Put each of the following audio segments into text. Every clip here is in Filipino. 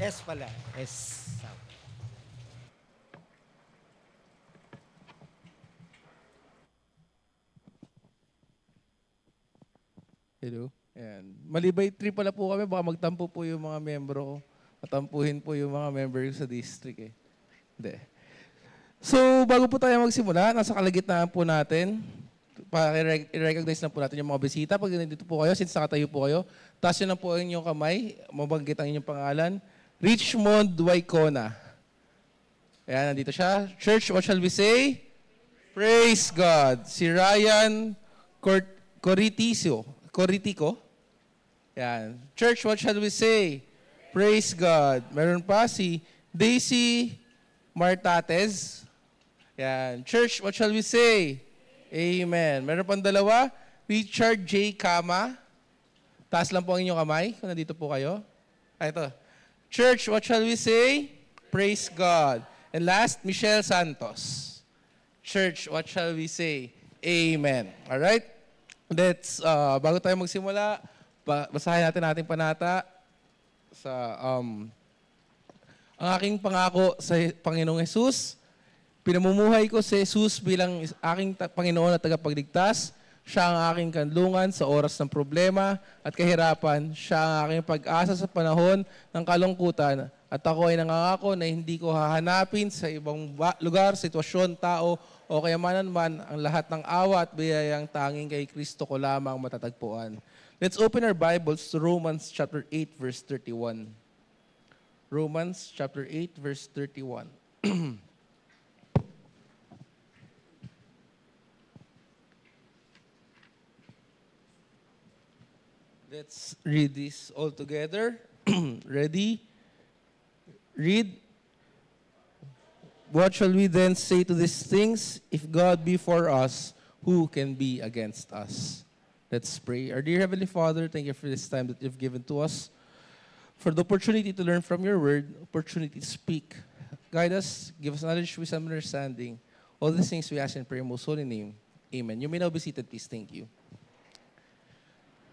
S pala. S. Hello. Ayan. Malibay 3 pala po kami. Baka magtampo po yung mga membro ko. Matampuhin po yung mga member sa district eh. Hindi. So, bago po tayo magsimula, nasa kalagitnaan po natin, i-recognize na po natin yung mga bisita. Pag nandito po kayo, since nakatayo po kayo, taas nyo lang po ang inyong kamay, mabanggit ang inyong pangalan. Richmond Waikona. Ayan, nandito siya. Church, what shall we say? Praise God. Si Ryan Coritico. Yan. Church, what shall we say? Praise God. Meron pa si Daisy Martates. Yan. Church, what shall we say? Amen. Meron pang dalawa. Richard J. Kama. Taas lang po ang inyong kamay kung nandito po kayo. Ito. Church, what shall we say? Praise God. And last, Michelle Santos. Church, what shall we say? Amen. Alright? Let's, bago tayo magsimula, basahin natin ating panata sa, ang aking pangako sa Panginoong Jesus. Pinamumuhay ko si Jesus bilang aking Panginoon at tagapagligtas. Siya ang aking kanlungan sa oras ng problema at kahirapan. Siya ang aking pag-asa sa panahon ng kalungkutan. At ako ay nangangako na hindi ko hahanapin sa ibang lugar, sitwasyon, tao, o kayamanan man ang lahat ng awa at biyayang tanging kay Kristo ko lamang matatagpuan. Let's open our Bibles to Romans chapter 8, verse 31. Romans chapter 8, verse 31. Let's read this all together. Ready? Read. What shall we then say to these things? If God be for us, who can be against us? Let's pray. Our dear Heavenly Father, thank you for this time that you've given to us, for the opportunity to learn from your word, opportunity to speak. Guide us, give us knowledge, wisdom, and understanding. All these things we ask in prayer in most holy name. Amen. You may now be seated, please. Thank you.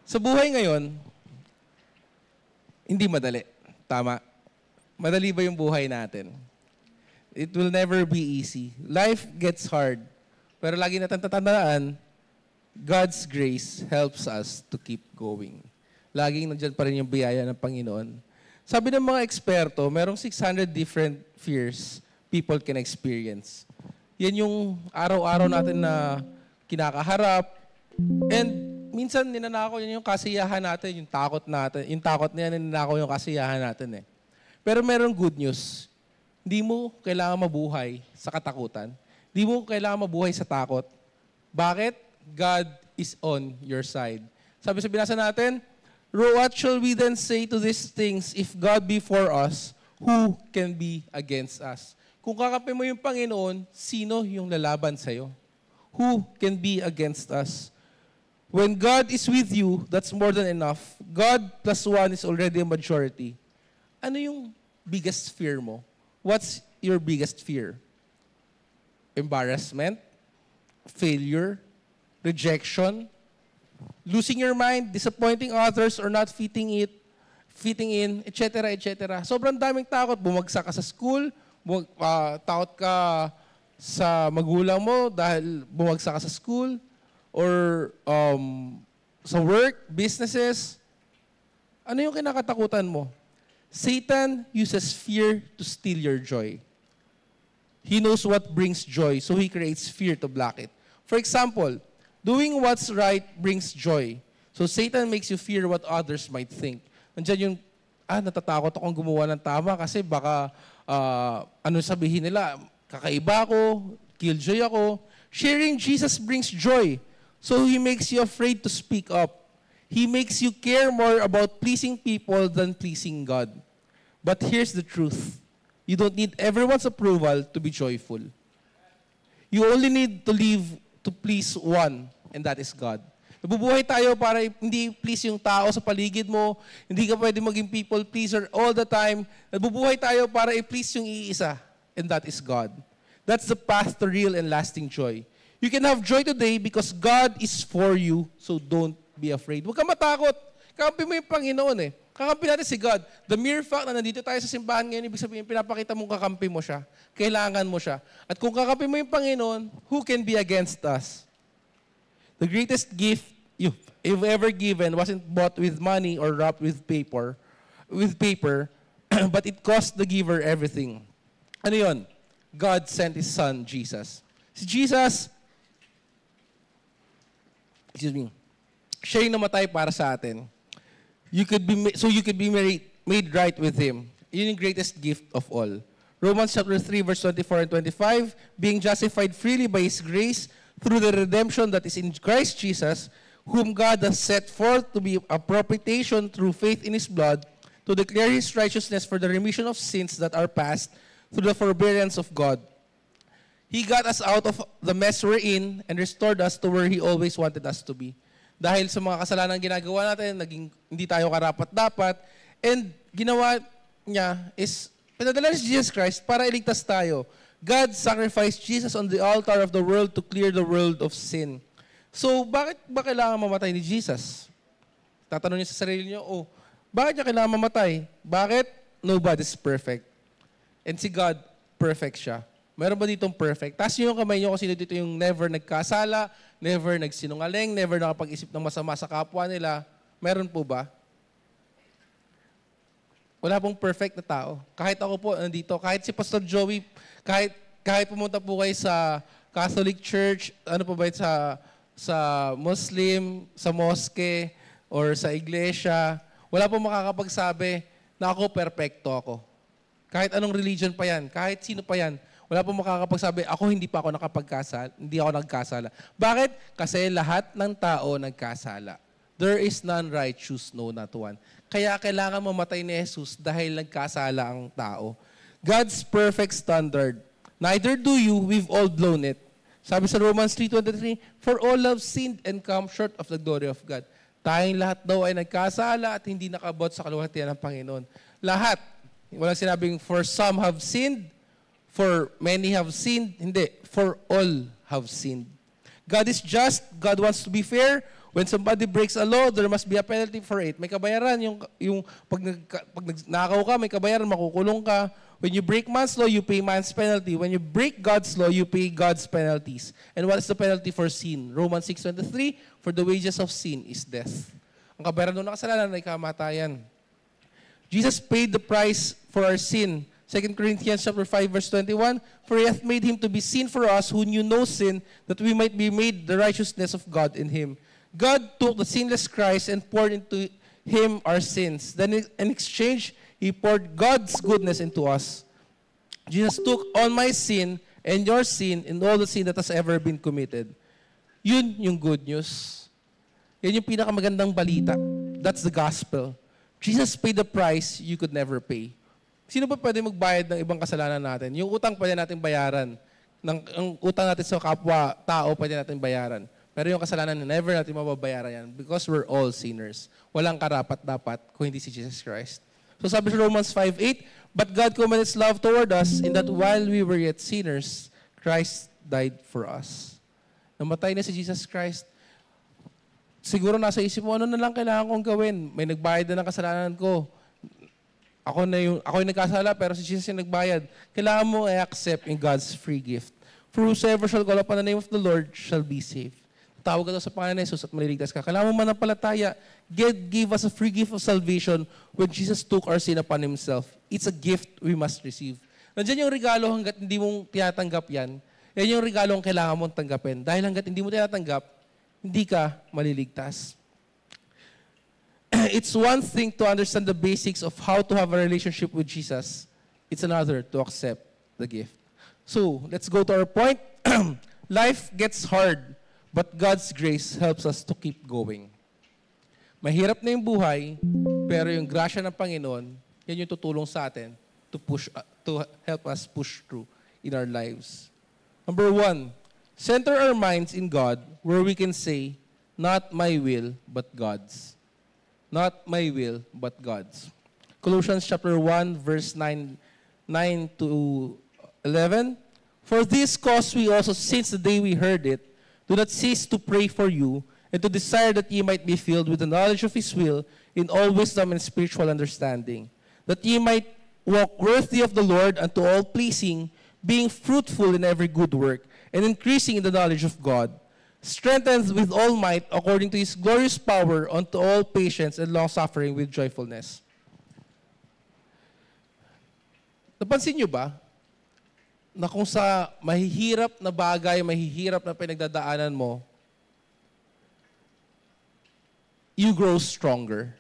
Sa buhay ngayon, hindi madali. Tama. Madali ba yung buhay natin? It will never be easy. Life gets hard. Pero lagi natin tatandaan, God's grace helps us to keep going. Laging nandiyan pa rin yung biyaya ng Panginoon. Sabi ng mga eksperto, merong 600 different fears people can experience. Yan yung araw-araw natin na kinakaharap. And minsan ninanakaw yan yung kasiyahan natin, yung takot natin. Yung takot niya, ninanakaw yung kasiyahan natin eh. Pero merong good news. Hindi mo kailangan mabuhay sa katakutan. Hindi mo kailangan mabuhay sa takot. Bakit? God is on your side. Sabi sa binasa natin, what shall we then say to these things? If God be for us, who can be against us? Kung kakampi mo yung Panginoon, sino yung lalaban sa'yo? Who can be against us? When God is with you, that's more than enough. God plus 1 is already a majority. Ano yung biggest fear mo? What's your biggest fear? Embarrassment? Failure? Rejection? Losing your mind? Disappointing others or not fitting in, etc., etc. Sobrang daming takot. Bumagsak ka sa school, takot ka sa magulang mo dahil bumagsak ka sa school, or sa work, businesses. Ano yung kinakatakutan mo? Satan uses fear to steal your joy. He knows what brings joy, so he creates fear to block it. For example, doing what's right brings joy. So Satan makes you fear what others might think. Nandiyan yung, natatakot akong gumawa ng tama kasi baka, ano sabihin nila, kakaiba ako, killjoy ako. Sharing Jesus brings joy. So he makes you afraid to speak up. He makes you care more about pleasing people than pleasing God. But here's the truth. You don't need everyone's approval to be joyful. You only need to live to please one, and that is God. Nabubuhay tayo para hindi please yung tao sa paligid mo. Hindi ka pwede maging people pleaser all the time. Nabubuhay tayo para i-please yung iisa, and that is God. That's the path to real and lasting joy. You can have joy today because God is for you, so don't be afraid. Huwag ka matakot. Kampi mo yung Panginoon eh. Kakampi natin si God. The mere fact na nandito tayo sa simbahan ngayon, ibig sabihin, pinapakita mong kakampi mo siya. Kailangan mo siya. At kung kakampi mo yung Panginoon, who can be against us? The greatest gift you've ever given wasn't bought with money or wrapped with paper, but it cost the giver everything. Ano yun? God sent His Son, Jesus. Si Jesus, siya yung namatay para sa atin. You could be made right with Him. Yun yung greatest gift of all. Romans chapter 3, verse 24 and 25, being justified freely by His grace through the redemption that is in Christ Jesus, whom God has set forth to be a propitiation through faith in His blood, to declare His righteousness for the remission of sins that are past through the forbearance of God. He got us out of the mess we're in and restored us to where He always wanted us to be. Dahil sa mga kasalanan ginagawa natin, hindi tayo karapat-dapat, and ginawa niya is, pinadala si Jesus Christ para iligtas tayo. God sacrificed Jesus on the altar of the world to clear the world of sin. So, bakit ba kailangan mamatay ni Jesus? Tatanong niyo sa sarili niyo, bakit niya kailangan mamatay? Bakit? Nobody's perfect. And si God, perfect siya. Meron ba ditong perfect? Taas niyo yung kamay niyo kung sino dito yung never nagkasala, never nagsinungaling, never nakapag-isip ng masama sa kapwa nila. Meron po ba? Wala pong perfect na tao. Kahit ako po nandito, kahit si Pastor Joey, kahit pumunta po kayo sa Catholic Church, ano po ba yun, sa Muslim, sa mosque, or sa iglesia, wala pong makakapagsabi na ako, perfecto ako. Kahit anong religion pa yan, kahit sino pa yan, wala pong makakapagsabi, ako hindi pa ako hindi ako nagkasala. Bakit? Kasi lahat ng tao nagkasala. There is none righteous, no, not one. Kaya kailangan mamatay ni Jesus dahil nagkasala ang tao. God's perfect standard. Neither do you, we've all blown it. Sabi sa Romans 3:23, for all have sinned and come short of the glory of God. Tayong lahat daw ay nagkasala at hindi nakabot sa kaluwalhatian ng Panginoon. Lahat. Walang sinabing, for some have sinned, for many have sinned. Hindi. For all have sinned. God is just. God wants to be fair. When somebody breaks a law, there must be a penalty for it. May kabayaran. Yung pag nakaw ka, may kabayaran, makukulong ka. When you break man's law, you pay man's penalty. When you break God's law, you pay God's penalties. And what is the penalty for sin? Romans 6:23, for the wages of sin is death. Ang kabayaran doon ng kasalanan ay kamatayan. Jesus paid the price for our sin. 2 Corinthians chapter 5, verse 21, for He hath made Him to be sin for us who knew no sin, that we might be made the righteousness of God in Him. God took the sinless Christ and poured into Him our sins. Then in exchange, He poured God's goodness into us. Jesus took on my sin and your sin and all the sin that has ever been committed. Yun yung good news. Yan yung pinakamagandang balita. That's the gospel. Jesus paid the price you could never pay. Sino ba pwede magbayad ng ibang kasalanan natin? Yung utang pwede natin bayaran. Ang utang natin sa kapwa-tao pwede natin bayaran. Pero yung kasalanan, never natin mababayaran yan because we're all sinners. Walang karapat-dapat kung hindi si Jesus Christ. So sabi sa Romans 5:8, but God commended His love toward us in that while we were yet sinners, Christ died for us. Namatay na si Jesus Christ. Siguro nasa isip mo, ano na lang kailangan kong gawin? May nagbayad na ng kasalanan ko. Ako yung nagkasala, pero si Jesus yung nagbayad. Kailangan mo i-accept in God's free gift. For whosoever shall call upon the name of the Lord shall be saved. Tawag ka daw sa Panginoon Jesus at maliligtas ka. Kailangan mo manampalataya. God gave us a free gift of salvation when Jesus took our sin upon Himself. It's a gift we must receive. Nandiyan yung regalo hanggat hindi mo tinatanggap yan. Yan yung regalo ang kailangan mong tanggapin. Dahil hanggat hindi mo tinatanggap, hindi ka maliligtas. It's one thing to understand the basics of how to have a relationship with Jesus. It's another to accept the gift. So, let's go to our point. Life gets hard, but God's grace helps us to keep going. Mahirap na yung buhay, pero yung grasya ng Panginoon, yan yung tutulong sa atin to help us push through in our lives. Number 1, center our minds in God where we can say, not my will, but God's. Not my will, but God's. Colossians chapter 1, verse 9 to 11. For this cause we also, since the day we heard it, do not cease to pray for you and to desire that ye might be filled with the knowledge of his will in all wisdom and spiritual understanding, that ye might walk worthy of the Lord unto all pleasing, being fruitful in every good work, and increasing in the knowledge of God, strengthened with all might according to his glorious power unto all patience and long-suffering with joyfulness. Napansin nyo ba na kung sa mahihirap na bagay, mahihirap na pinagdadaanan mo, you grow stronger?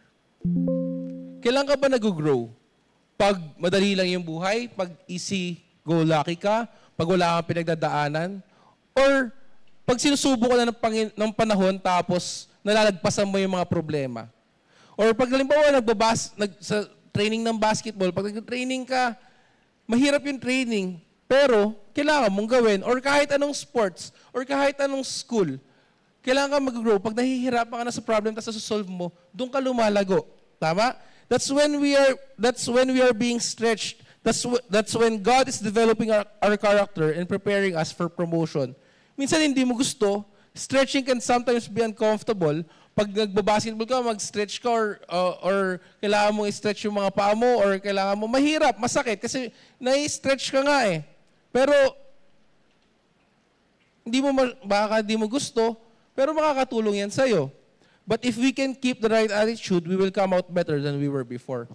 Kailan ka ba nag-grow? Pag madali lang yung buhay, pag easy-go-lucky ka, pag wala kang pinagdadaanan, or pag sinusubok ka na ng panahon tapos nalalagpasan mo yung mga problema. Or pag halimbawa sa training ng basketball, pag nag-training ka, mahirap yung training, pero kailangan mong gawin. Or kahit anong sports, or kahit anong school, kailangan ka mag-grow. Pag nahihirapan ka na sa problem tapos solve mo, doon ka lumalago. Tama? That's when we are being stretched. That's when God is developing our character and preparing us for promotion. Minsan hindi mo gusto. Stretching can sometimes be uncomfortable. Pag nagbabasketball ka, mag-stretch ka or kailangan mo i-stretch yung mga paa mo or kailangan mo, mahirap, masakit kasi nai-stretch ka nga eh. Pero baka di mo gusto, pero makakatulong yan sa'yo. But if we can keep the right attitude, we will come out better than we were before.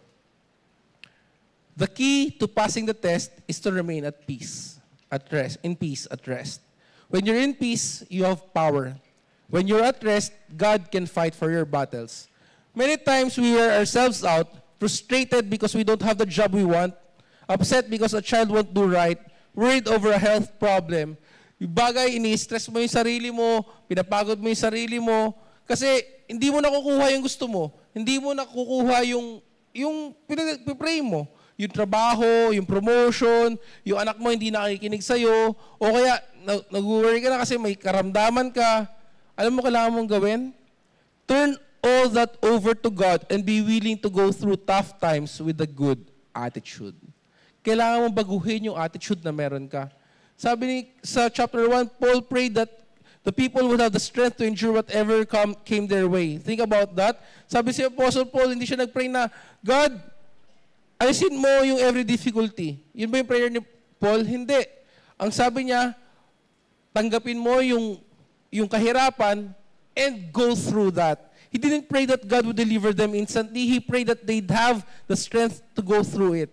The key to passing the test is to remain at peace, at rest, in peace, at rest. When you're in peace, you have power. When you're at rest, God can fight for your battles. Many times we wear ourselves out, frustrated because we don't have the job we want, upset because a child won't do right, worried over a health problem. Yung bagay, ini-stress mo yung sarili mo, pinapagod mo yung sarili mo, kasi hindi mo nakukuha yung gusto mo. Hindi mo nakukuha yung pinag-pray mo. Yung trabaho, yung promotion, yung anak mo hindi nakikinig sa'yo, o kaya nag-worry ka na kasi may karamdaman ka. Alam mo kailangan mong gawin? Turn all that over to God and be willing to go through tough times with a good attitude. Kailangan mong baguhin yung attitude na meron ka. Sabi sa chapter 1, Paul prayed that the people would have the strength to endure whatever came their way. Think about that. Sabi si Apostle Paul, hindi siya nag-pray na, God, alisin mo yung every difficulty. Yun ba yung prayer ni Paul? Hindi. Ang sabi niya, tanggapin mo yung kahirapan and go through that. He didn't pray that God would deliver them instantly. He prayed that they'd have the strength to go through it.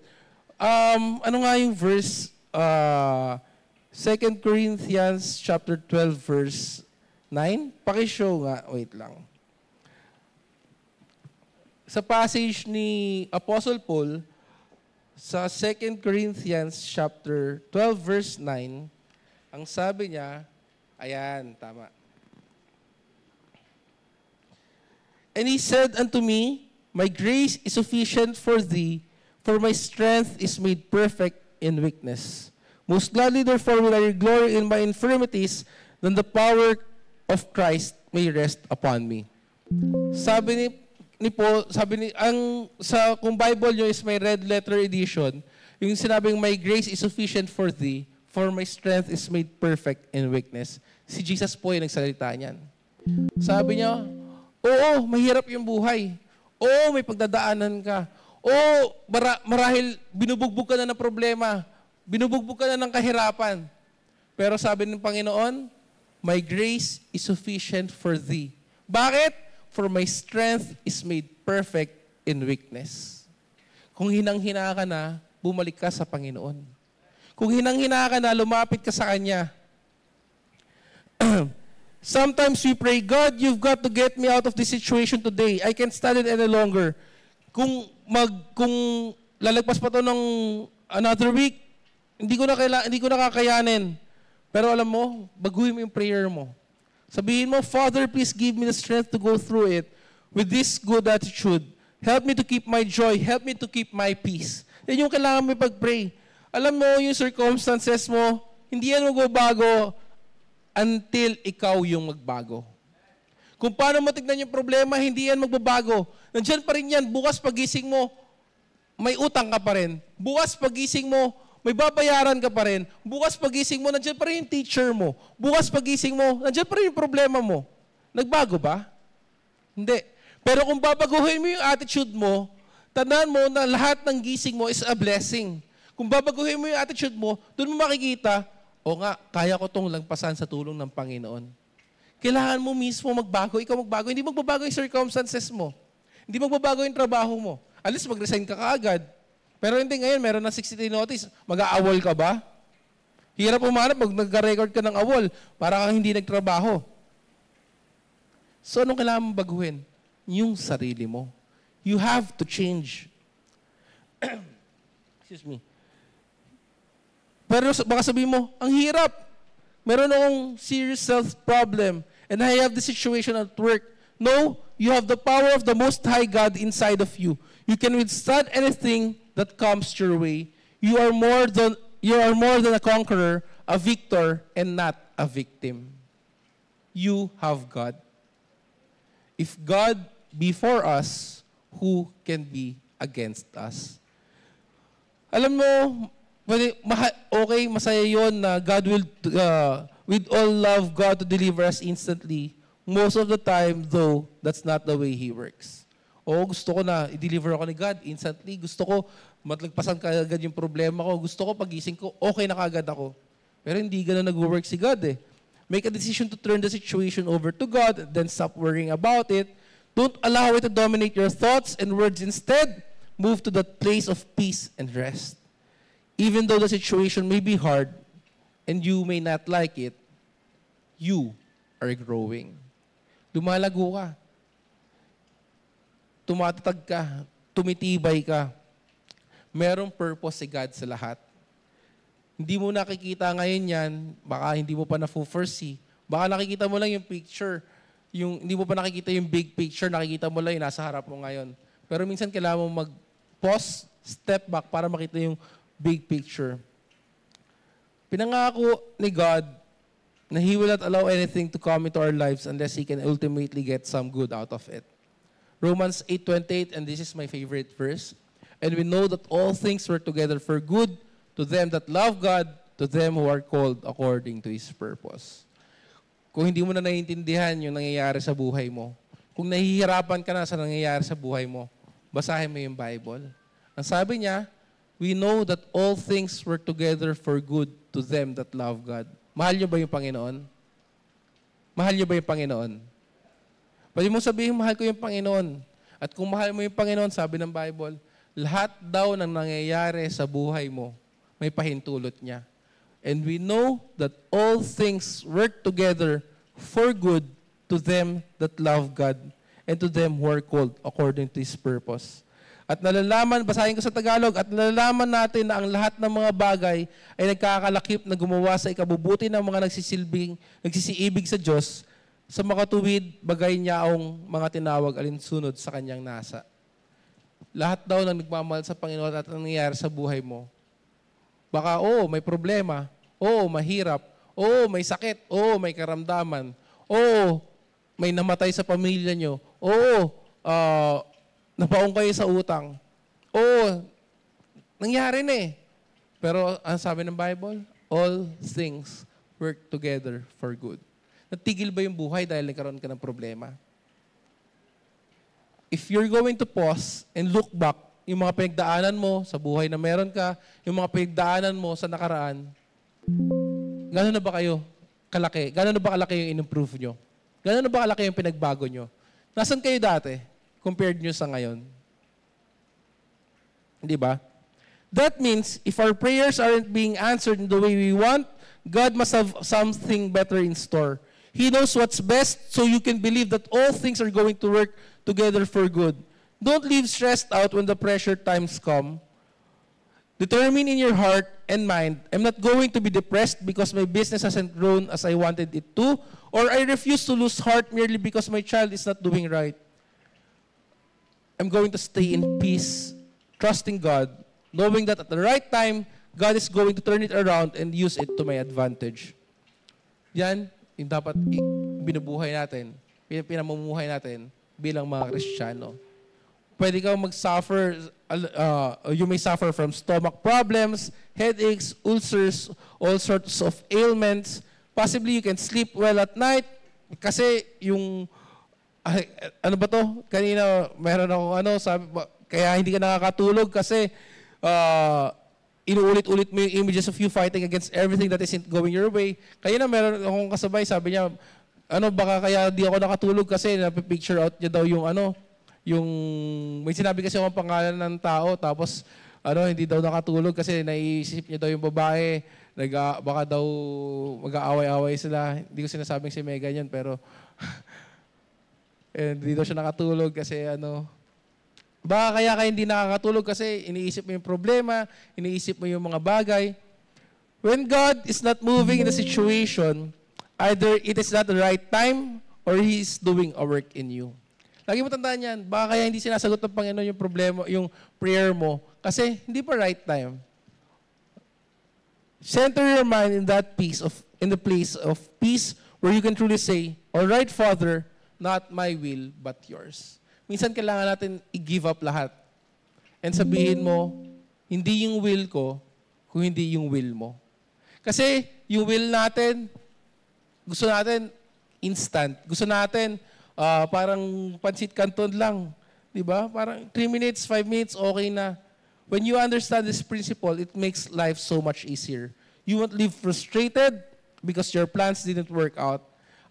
Ano nga yung verse? 2 Corinthians chapter 12 verse 9. Pakishow nga. Wait lang. Sa passage ni Apostle Paul, sa 2 Corinthians chapter 12 verse 9, ang sabi niya, ayan, tama. And he said unto me, my grace is sufficient for thee, for my strength is made perfect in weakness. Most gladly therefore will I glory in my infirmities, than the power of Christ may rest upon me. Sabi ni Paul, kung Bible nyo is may red letter edition, yung sinabing my grace is sufficient for thee, for my strength is made perfect in weakness. Si Jesus po yung nagsalita niyan. Sabi niya, oo, mahirap yung buhay. Oo, may pagdadaanan ka. Oo, marahil binubugbog ka na ng problema. Binubugbog ka na ng kahirapan. Pero sabi ng Panginoon, my grace is sufficient for thee. Bakit? For my strength is made perfect in weakness. Kung hinang-hina ka na, bumalik ka sa Panginoon. Kung hinang-hina ka na, lumapit ka sa Kanya. Sometimes we pray, God, you've got to get me out of this situation today. I can't stand it any longer. Kung lalagpas pa to ng another week, hindi ko na kakayanin. Pero alam mo, baguhin mo yung prayer mo. Sabihin mo, Father, please give me the strength to go through it with this good attitude. Help me to keep my joy. Help me to keep my peace. Yan yung kailangan mo pag-pray. Alam mo, yung circumstances mo, hindi yan magbabago until ikaw yung magbago. Kung paano mo tignan yung problema, hindi yan magbabago. Nandiyan pa rin yan. Bukas pagising mo, may utang ka pa rin. Bukas pagising mo, may babayaran ka pa rin. Bukas pagising mo, nandiyan pa rin yung teacher mo. Bukas pagising mo, nandiyan pa rin yung problema mo. Nagbago ba? Hindi. Pero kung babaguhin mo yung attitude mo, tandaan mo na lahat ng gising mo is a blessing. Kung babaguhin mo yung attitude mo, doon mo makikita, o nga, kaya ko tong lagpasan sa tulong ng Panginoon. Kailangan mo mismo magbago, ikaw magbago. Hindi magbabago yung circumstances mo. Hindi magbabago yung trabaho mo. At least mag-resign ka kaagad. Pero hindi ngayon, meron na 60-day notice. Mag-aawol ka ba? Hirap umanap pag nag-record ka ng awol para kang hindi nagtrabaho. So, anong kailangan mong baguhin? Yung sarili mo. You have to change. Excuse me. Pero baka sabihin mo, ang hirap. Meron akong serious self-problem and I have the situation at work. No, you have the power of the Most High God inside of you. You can withstand anything that comes your way. You are more than a conqueror, a victor, and not a victim. You have God. If God be for us, who can be against us? Alam mo, okay, masaya yun na God will, with all love, God to deliver us instantly. Most of the time, though, that's not the way He works. O gusto ko na i-deliver ako ni God instantly. Gusto ko matlagpasan kaagad yung problema ko. Gusto ko pagising ko, okay na kaagad ako. Pero hindi ganun nag-work si God eh. Make a decision to turn the situation over to God, then stop worrying about it. Don't allow it to dominate your thoughts and words. Instead, move to that place of peace and rest. Even though the situation may be hard and you may not like it, you are growing. Lumalago ka. Tumatatag ka. Tumitibay ka. Merong purpose si God sa lahat. Hindi mo nakikita ngayon yan, baka hindi mo pa na-foresee. Baka nakikita mo lang yung picture. Hindi mo pa nakikita yung big picture, nakikita mo lang yung nasa harap mo ngayon. Pero minsan kailangan mo mag-pause, step back para makita yung big picture. Pinangako ni God na He will not allow anything to come into our lives unless He can ultimately get some good out of it. Romans 8:28, and this is my favorite verse. And we know that all things work together for good to them that love God, to them who are called according to His purpose. Kung hindi mo na naiintindihan yung nangyayari sa buhay mo, kung nahihirapan ka na sa nangyayari sa buhay mo, basahin mo yung Bible. Ang sabi niya, we know that all things work together for good to them that love God. Mahal niyo ba yung Panginoon? Mahal niyo ba yung Panginoon? Pwede mo sabihin, mahal ko yung Panginoon. At kung mahal mo yung Panginoon, sabi ng Bible, lahat daw ng nangyayari sa buhay mo, may pahintulot niya. And we know that all things work together for good to them that love God and to them who are called according to His purpose. At nalalaman, basahin ko sa Tagalog, at nalalaman natin na ang lahat ng mga bagay ay nagkakalakip na gumawa sa ikabubuti ng mga nagsisiibig sa Diyos sa makatuwid, bagay niyaong mga tinawag alinsunod sa Kanyang nasa. Lahat daw ng nagmamahal sa Panginoon at ang nangyayari sa buhay mo, baka, may problema. Mahirap. May sakit. May karamdaman. May namatay sa pamilya nyo. Napaong kayo sa utang. Nangyari na eh. Pero ang sabi ng Bible, all things work together for good. Natigil ba yung buhay dahil nagkaroon ka ng problema? If you're going to pause and look back, yung mga pinagdaanan mo sa buhay na meron ka, yung mga pinagdaanan mo sa nakaraan, gano'n na ba kayo kalaki? Gano'n na ba kalaki yung in-improve nyo? Gano'n na ba kalaki yung pinagbago nyo? Nasaan kayo dati compared nyo sa ngayon? Di ba? That means, if our prayers aren't being answered in the way we want, God must have something better in store. He knows what's best, so you can believe that all things are going to work together for good. Don't live stressed out when the pressure times come. Determine in your heart and mind, I'm not going to be depressed because my business hasn't grown as I wanted it to, or I refuse to lose heart merely because my child is not doing right. I'm going to stay in peace, trusting God, knowing that at the right time, God is going to turn it around and use it to my advantage. Yan, yung dapat binubuhay natin, pinamumuhay natin bilang mga Kristiyano. Pwede kang mag-suffer, you may suffer from stomach problems, headaches, ulcers, all sorts of ailments. Possibly you can sleep well at night, Kasi yung, ano ba to? Kanina, meron akong sabi, kaya hindi ka nakakatulog kasi inuulit-ulit mo yung images of you fighting against everything that isn't going your way. Kaya na meron akong kasabay, sabi niya, baka kaya di ako nakatulog kasi napipicture out niya daw yung yung, may sinabi kasi akong pangalan ng tao, tapos hindi daw nakatulog kasi naiisip niya daw yung babae, baka daw mag-aaway-aaway sila. Hindi ko sinasabing si Megan yun, pero hindi daw siya nakatulog kasi baka kaya hindi nakakatulog kasi iniisip mo yung problema, iniisip mo yung mga bagay. When God is not moving in the situation, either it is not the right time or He is doing a work in you. Lagi mo tandaan yan, baka kaya hindi sinasagot ng Panginoon yung problema, yung prayer mo kasi hindi pa right time. Center your mind in that in the place of peace where you can truly say, "All right, Father, not my will but yours." Minsan kailangan natin i-give up lahat. And sabihin mo, hindi yung will ko, kung hindi yung will mo. Kasi yung will natin, gusto natin instant. Gusto natin parang pansit canton lang. Diba? Parang 3 minutes, 5 minutes, okay na. When you understand this principle, it makes life so much easier. You won't live frustrated because your plans didn't work out.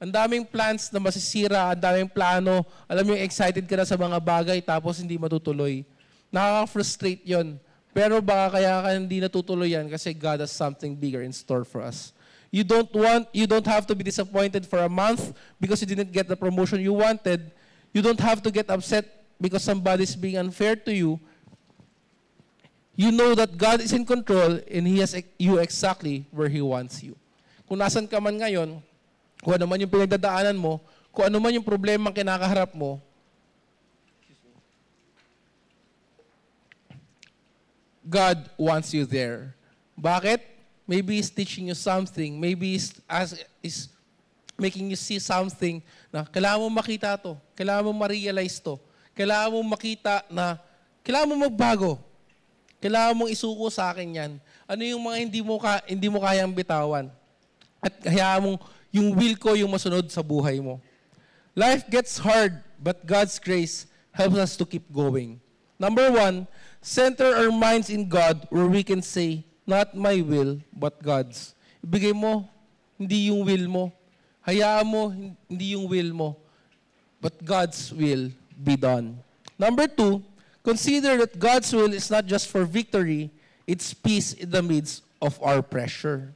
Ang daming plans na masisira, ang daming plano, alam mo yung excited ka na sa mga bagay tapos hindi matutuloy. Nakaka-frustrate yon. Pero baka kaya ka hindi natutuloy yan kasi God has something bigger in store for us. You don't have to be disappointed for a month because you didn't get the promotion you wanted. You don't have to get upset because somebody's being unfair to you. You know that God is in control and He has you exactly where He wants you. Kung nasan ka man ngayon, kung ano man yung pinagdadaanan mo, kung ano man yung problema kinakaharap mo, God wants you there. Bakit? Maybe He's teaching you something. Maybe He's making you see something na kailangan mo makita to. Kailangan mo ma-realize to. Kailangan mo makita na kailangan mo magbago. Kailangan mong isuko sa akin yan. Ano yung mga hindi mo kayang bitawan? At kaya mong yung will ko yung masunod sa buhay mo. Life gets hard, but God's grace helps us to keep going. Number 1, center our minds in God where we can say, not my will, but God's. Ibigay mo, hindi yung will mo. Hayaan mo, hindi yung will mo. But God's will be done. Number 2, consider that God's will is not just for victory, it's peace in the midst of our pressure.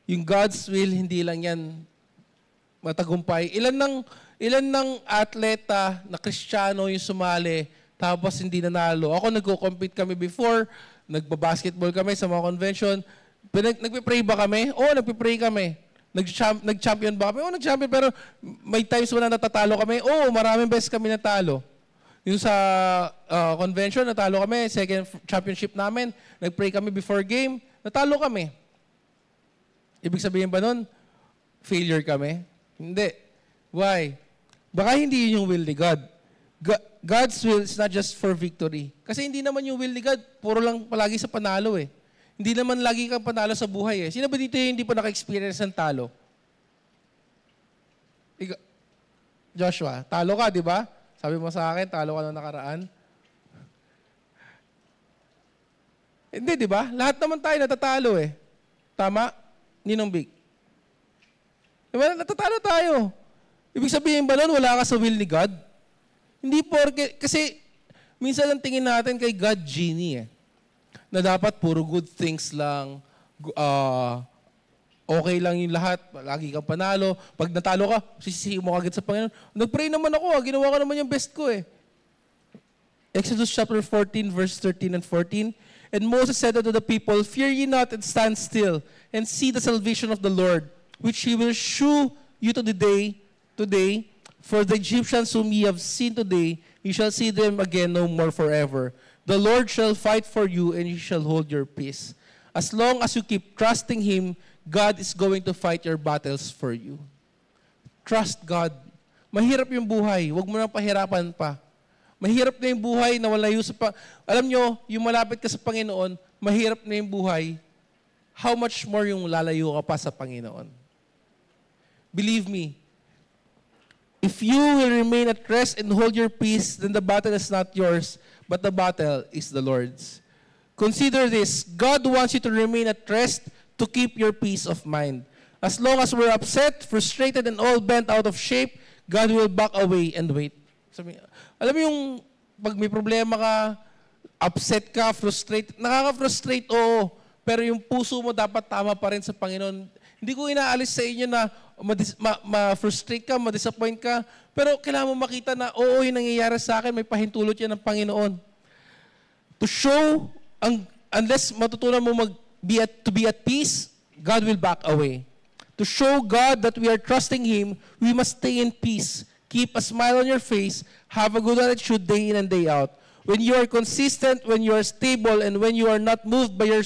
Yung God's will, hindi lang yan matagumpay. Ilan ng atleta na Kristiyano yung sumali, tapos hindi nanalo. Ako, nagko-compete kami before, nagbabasketball kami sa mga convention. Nagpipray ba kami? Oo, nagpipray kami. Nag-champion ba kami? Oo, nag-champion. Pero may times na natatalo kami. Oo, maraming beses kami natalo. Yung sa convention, natalo kami. Second championship namin. Nag-pray kami before game. Natalo kami. Ibig sabihin ba nun, failure kami? Hindi. Why? Baka hindi yun yung will ni God. God's will is not just for victory. Kasi hindi naman yung will ni God, puro lang palagi sa panalo eh. Hindi naman lagi kang panalo sa buhay eh. Sino ba dito yung hindi pa naka-experience ng talo? Joshua, talo ka, di ba? Sabi mo sa akin, talo ka nung nakaraan. Hindi, di ba? Lahat naman tayo natatalo eh. Tama? Ninong Big. Diba, natatalo tayo. Ibig sabihin ba nun, wala ka sa will ni God? Hindi porke, kasi minsan ang tingin natin kay God, genie eh. Na dapat puro good things lang, okay lang yung lahat, lagi kang panalo. Pag natalo ka, sisisihin mo agad sa Panginoon. Nag-pray naman ako, ginawa ko naman yung best ko eh. Exodus chapter 14, verse 13 and 14. And Moses said unto the people, fear ye not and stand still, and see the salvation of the Lord, which He will shew you today. For the Egyptians whom ye have seen today, you shall see them again no more forever. The Lord shall fight for you, and you shall hold your peace. As long as you keep trusting Him, God is going to fight your battles for you. Trust God. Mahirap yung buhay. Huwag mo nang pahirapan pa. Mahirap na yung buhay na wala Alam nyo, yung malapit ka sa Panginoon, mahirap na yung buhay. How much more yung lalayo ka pa sa Panginoon? Believe me, If you will remain at rest and hold your peace, then the battle is not yours, but the battle is the Lord's. Consider this, God wants you to remain at rest to keep your peace of mind. As long as we're upset, frustrated, and all bent out of shape, God will back away and wait. Alam mo yung pag may problema ka, upset ka, frustrated, nakaka-frustrate, oo, pero yung puso mo dapat tama pa rin sa Panginoon. Hindi ko inaalis sa inyo na ma-frustrate ka, ma-disappoint ka, pero kailangan mo makita na, oo, yung nangyayari sa akin, may pahintulot yan ng Panginoon. To show, unless matutunan mo to be at peace, God will back away. To show God that we are trusting Him, we must stay in peace. Keep a smile on your face, have a good attitude day in and day out. When you are consistent, when you are stable, and when you are not moved by your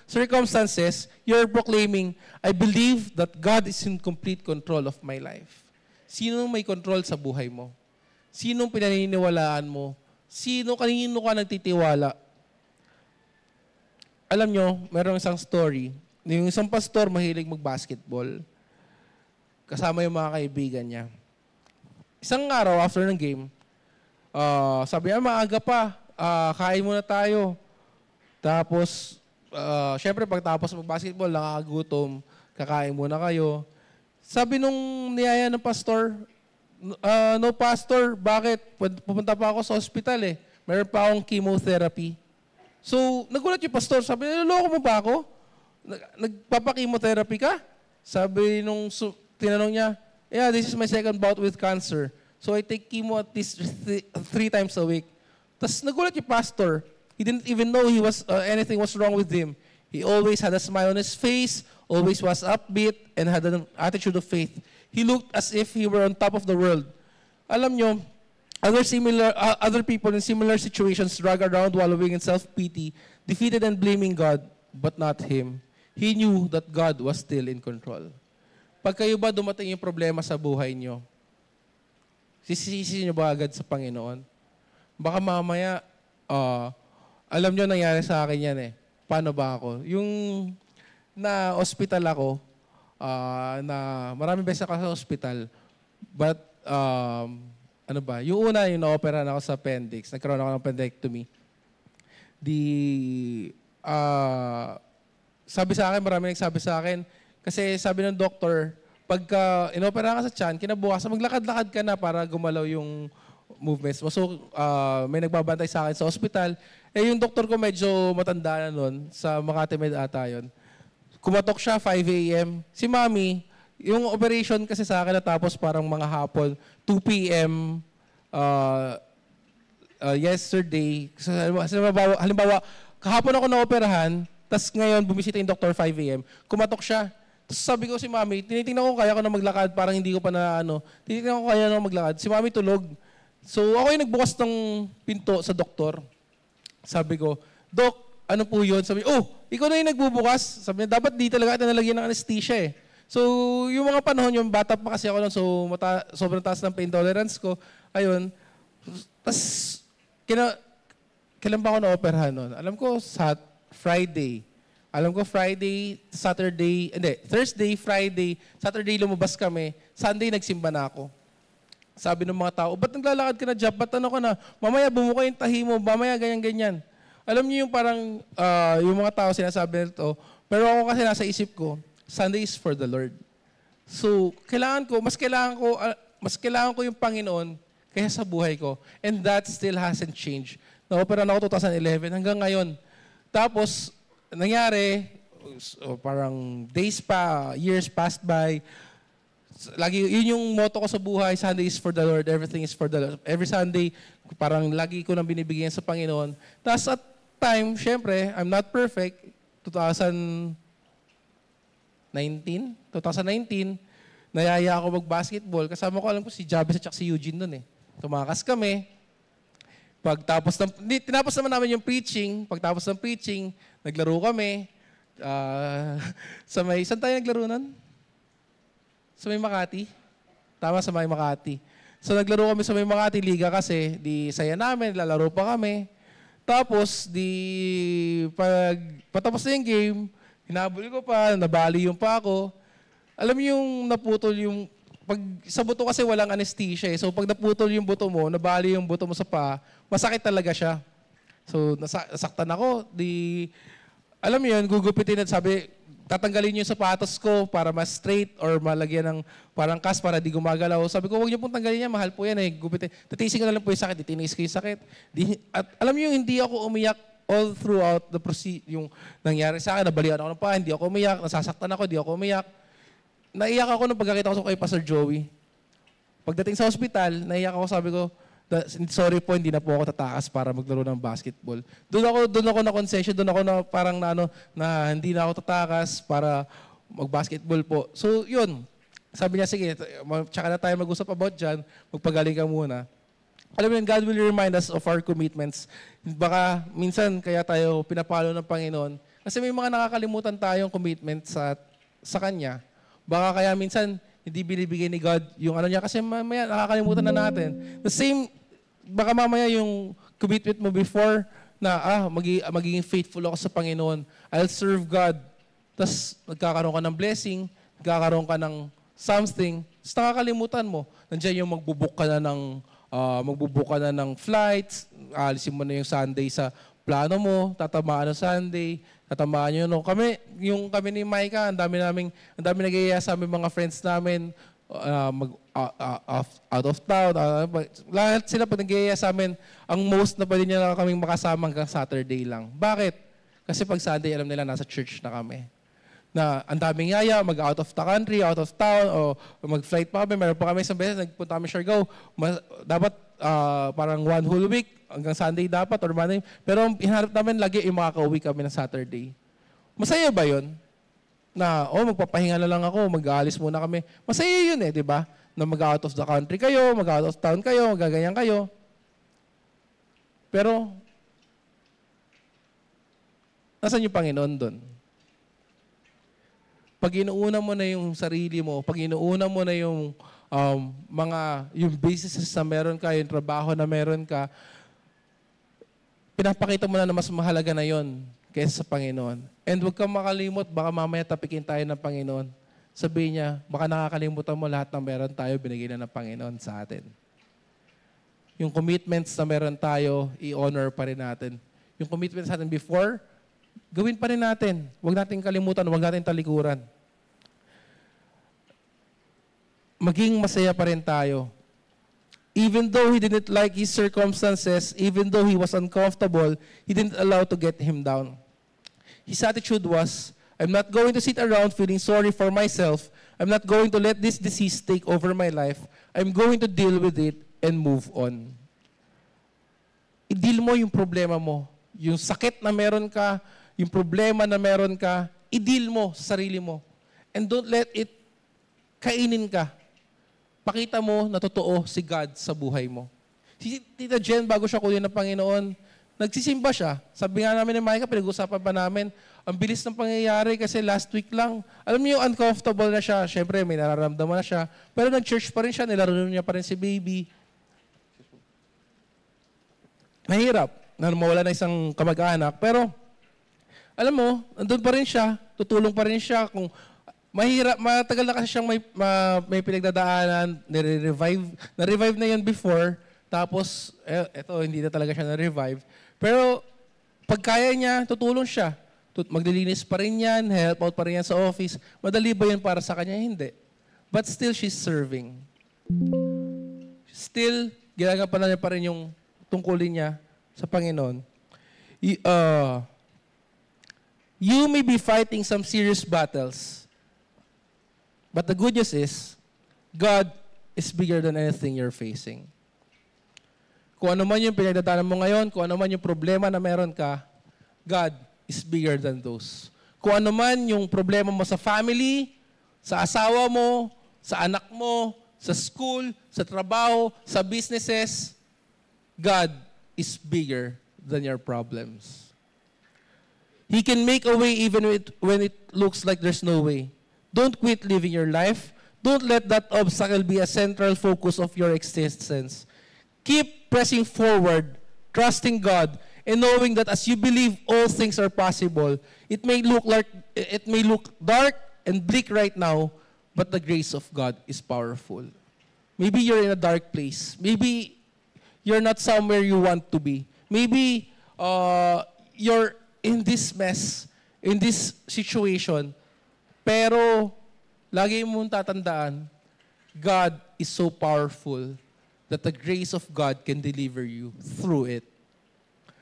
circumstances, you are proclaiming, I believe that God is in complete control of my life. Sino may control sa buhay mo? Sino pinaniniwalaan mo? Kanino ka nagtitiwala? Alam nyo, mayroong isang story. Yung isang pastor mahilig mag-basketball. Kasama yung mga kaibigan niya. Isang araw after ng game, sabi niya, maaga pa, kain muna tayo. Tapos, syempre pagtapos mag-basketball, nakakagutom, kakain muna kayo. Sabi nung niyaya ng pastor, no pastor, bakit? Pupunta pa ako sa hospital eh. Meron pa akong chemotherapy. So, nagulat yung pastor, sabi, niloloko mo ba ako? Nagpapa-chemotherapy ka? Sabi nung tinanong niya, yeah, this is my second bout with cancer. So I take chemo at least 3 times a week. Tapos nagulat yung pastor. He didn't even know anything was wrong with him. He always had a smile on his face, always was upbeat, and had an attitude of faith. He looked as if he were on top of the world. Alam nyo, other people in similar situations drag around wallowing in self-pity, defeated and blaming God, but not him. He knew that God was still in control. Pag kayo ba dumating yung problema sa buhay nyo, sisisi nyo ba agad sa Panginoon? Baka mamaya, alam nyo nangyari sa akin yan eh. Paano ba ako? Yung na-hospital ako, na maraming beses ako sa hospital, but, yung una, yung na-operahan ako sa appendix, nagkaroon ako ng appendectomy. Sabi sa akin, marami nagsabi sa akin, kasi sabi ng doktor, pagka inopera ka sa tiyan, kinabukasan, maglakad-lakad ka na para gumalaw yung movements mo. So, may nagbabantay sa akin sa hospital. Eh, yung doktor ko medyo matanda na nun, sa Makati Med ata yun. Kumatok siya, 5 a.m. Si Mami, yung operation kasi sa akin natapos parang mga hapon, 2 p.m. Yesterday. So, halimbawa, kahapon ako na-operahan, tapos ngayon, bumisita yung doktor 5 a.m. Kumatok siya. Tapos sabi ko si Mami, tinitingnan ko kaya ko na maglakad, parang hindi ko pa na tinitingnan ko kaya na maglakad. Si Mami tulog. So ako yung nagbukas ng pinto sa doktor. Sabi ko, Dok, ano po yun? Sabi, ikaw na yung nagbubukas. Sabi niya, dapat di talaga nalagyan ng anesthesia eh. So yung mga panahon, yung bata pa kasi ako nun, so sobrang taas ng pain tolerance ko. Ayun. Tapos, kailan pa ako na-operahan nun? Alam ko, sa Friday. Alam ko Friday, Thursday, Friday, Saturday lumabas kami, Sunday nagsimba na ako. Sabi ng mga tao, ba't naglalakad ka na job? Ba't ano ka na? Mamaya bumuka yung tahi mo, mamaya ganyan-ganyan. Alam niyo yung parang, yung mga tao sinasabi nito, pero ako kasi nasa isip ko, Sunday is for the Lord. So, mas kailangan ko yung Panginoon kaya sa buhay ko. And that still hasn't changed. Na-operahan ako 2011 hanggang ngayon. Tapos, nangyari, parang years passed by. Lagi, yun yung motto ko sa buhay, Sunday is for the Lord, everything is for the Lord. Every Sunday, parang lagi ko nang binibigyan sa Panginoon. Tapos at time, syempre, I'm not perfect. 2019, nayaya ako mag-basketball. Kasama ko, alam ko, si Jabez at si Eugene nun eh. Tumakas kami. Tinapos naman namin yung preaching. Pagtapos ng preaching, naglaro kami. Saan tayo naglaro nun? Sa may Makati. Tama, sa may Makati. So naglaro kami sa may Makati Liga kasi, saya namin, lalaro pa kami. Tapos, patapos na yung game, hinabol ko pa, nabali yung pa ako. Alam mo yung naputol yung pag sa buto kasi walang anesthesia eh. So pag naputol yung buto mo, nabali yung buto mo sa paa, masakit talaga siya. So nasaktan ako, alam mo yun, gugupitin at sabi, tatanggalin yung sapatos ko para mas straight or malagyan ng parang cast para di gumagalaw. Sabi ko, huwag niyo pong tanggalin yan, mahal po yan eh. Gupitin. Tatiisin ko na lang po yung sakit, titinis ko yung sakit. At alam niyo, hindi ako umiyak all throughout yung nangyari sa akin. Nabalian ako ng paa, hindi ako umiyak. Nasasaktan ako, hindi ako umiyak. Naiyak ako nung pagkakita ko kay Pastor Joey. Pagdating sa ospital, naiyak ako, sabi ko, sorry po, hindi na po ako tatakas para maglaro ng basketball. Doon ako na concession, doon ako na parang na hindi na ako tatakas para mag-basketball po. So, yun. Sabi niya, sige, tsaka na tayo mag-usap about dyan, magpagaling ka muna. Alam mo yun, God will remind us of our commitments. Baka minsan kaya tayo pinapalo ng Panginoon kasi may mga nakakalimutan tayong commitment sa Kanya. Baka kaya minsan hindi binibigay ni God yung ano niya kasi mamaya nakakalimutan na natin. The same, baka mamaya yung commitment mo before na magiging faithful ako sa Panginoon. I'll serve God. Tapos nagkakaroon ka ng blessing, nagkakaroon ka ng something, tapos nakakalimutan mo. Nandiyan yung magbubook ka na ng flights, alisin mo na yung Sunday sa plano mo, tatamaan ng Sunday, tatamaan yun. No? Kami ni Micah, ang dami nag-iaya sa aming mga friends namin, out of town. Lahat sila pag nag-iaya sa amin, ang most na pwede niya na kaming makasama hanggang Saturday lang. Bakit? Kasi pag Sunday, alam nila nasa church na kami. Na ang daming yaya, mag-out of the country, out of town, o mag-flight pa kami. Meron pa kami isang beses, nagpunta kami Siargao. Dapat parang one whole week, hanggang Sunday dapat, or Monday. Pero hinahanap namin lagi yung makaka-uwi kami ng Saturday. Masaya ba yun? Na, magpapahinga na lang ako, mag-aalis muna kami. Masaya yun eh, di ba? Na mag-out of the country kayo, mag-out of town kayo, magaganyan kayo. Pero, nasaan yung Panginoon doon? Pag inuuna mo na yung sarili mo, pag inuuna mo na yung yung businesses na meron ka, yung trabaho na meron ka, pinapakita mo na mas mahalaga na yon kaysa sa Panginoon. And huwag kang makalimot, baka mamaya tapikin tayo ng Panginoon. Sabihin niya, baka nakakalimutan mo lahat ng meron tayo, binigay na ng Panginoon sa atin. Yung commitments na meron tayo, i-honor pa rin natin. Yung commitments natin before, gawin pa rin natin. Huwag natin kalimutan, huwag natin talikuran. Maging masaya pa rin tayo. Even though he didn't like his circumstances, even though he was uncomfortable, he didn't allow to get him down. His attitude was, I'm not going to sit around feeling sorry for myself. I'm not going to let this disease take over my life. I'm going to deal with it and move on. I-deal mo yung problema mo. Yung sakit na meron ka, yung problema na meron ka, i-deal mo sa sarili mo. And don't let it kainin ka. Pakita mo na totoo si God sa buhay mo. Si Tita Jen, bago siya kunin ng Panginoon, nagsisimba siya. Sabi nga namin ni Micah, pinag-usapan pa namin, ang bilis ng pangyayari kasi last week lang. Alam niyo, uncomfortable na siya. Siyempre, may nararamdaman na siya. Pero nag-church pa rin siya, nilaro niya pa rin si baby. Mahirap na mawala na isang kamag-anak. Pero, alam mo, andun pa rin siya, tutulong pa rin siya. Kung mahirap, matagal na kasi siyang may pinagdadaanan, na-revive na yun before, tapos, eto, hindi na talaga siya na-revive. Pero, pag kaya niya, tutulong siya. Maglilinis pa rin yan, help out pa rin yan sa office. Madali ba yun para sa kanya? Hindi. But still, she's serving. Still, ginagawa niya pa rin yung tungkulin niya sa Panginoon. You may be fighting some serious battles, but the good news is, God is bigger than anything you're facing. Kung ano man yung pinagdadaanan mo ngayon, kung ano man yung problema na meron ka, God is bigger than those. Kung ano man yung problema mo sa family, sa asawa mo, sa anak mo, sa school, sa trabaho, sa businesses, God is bigger than your problems. He can make a way even when it looks like there's no way. Don't quit living your life. Don't let that obstacle be a central focus of your existence. Keep pressing forward, trusting God, and knowing that as you believe all things are possible, it may look dark and bleak right now, but the grace of God is powerful. Maybe you're in a dark place. Maybe you're not somewhere you want to be. Maybe you're in this mess, in this situation, pero lagi mong tatandaan, God is so powerful that the grace of God can deliver you through it.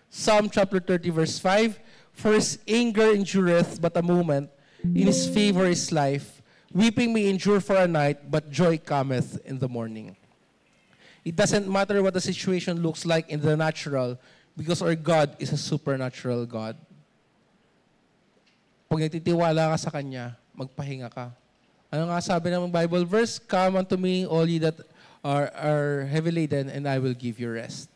Psalm chapter 30 verse 5, For his anger endureth but a moment, in his favor is life. Weeping may endure for a night, but joy cometh in the morning. It doesn't matter what the situation looks like in the natural, because our God is a supernatural God. Pag nagtitiwala ka sa Kanya, magpahinga ka. Ano nga sabi ng Bible verse? Come unto me, all ye that are heavy laden, and I will give you rest.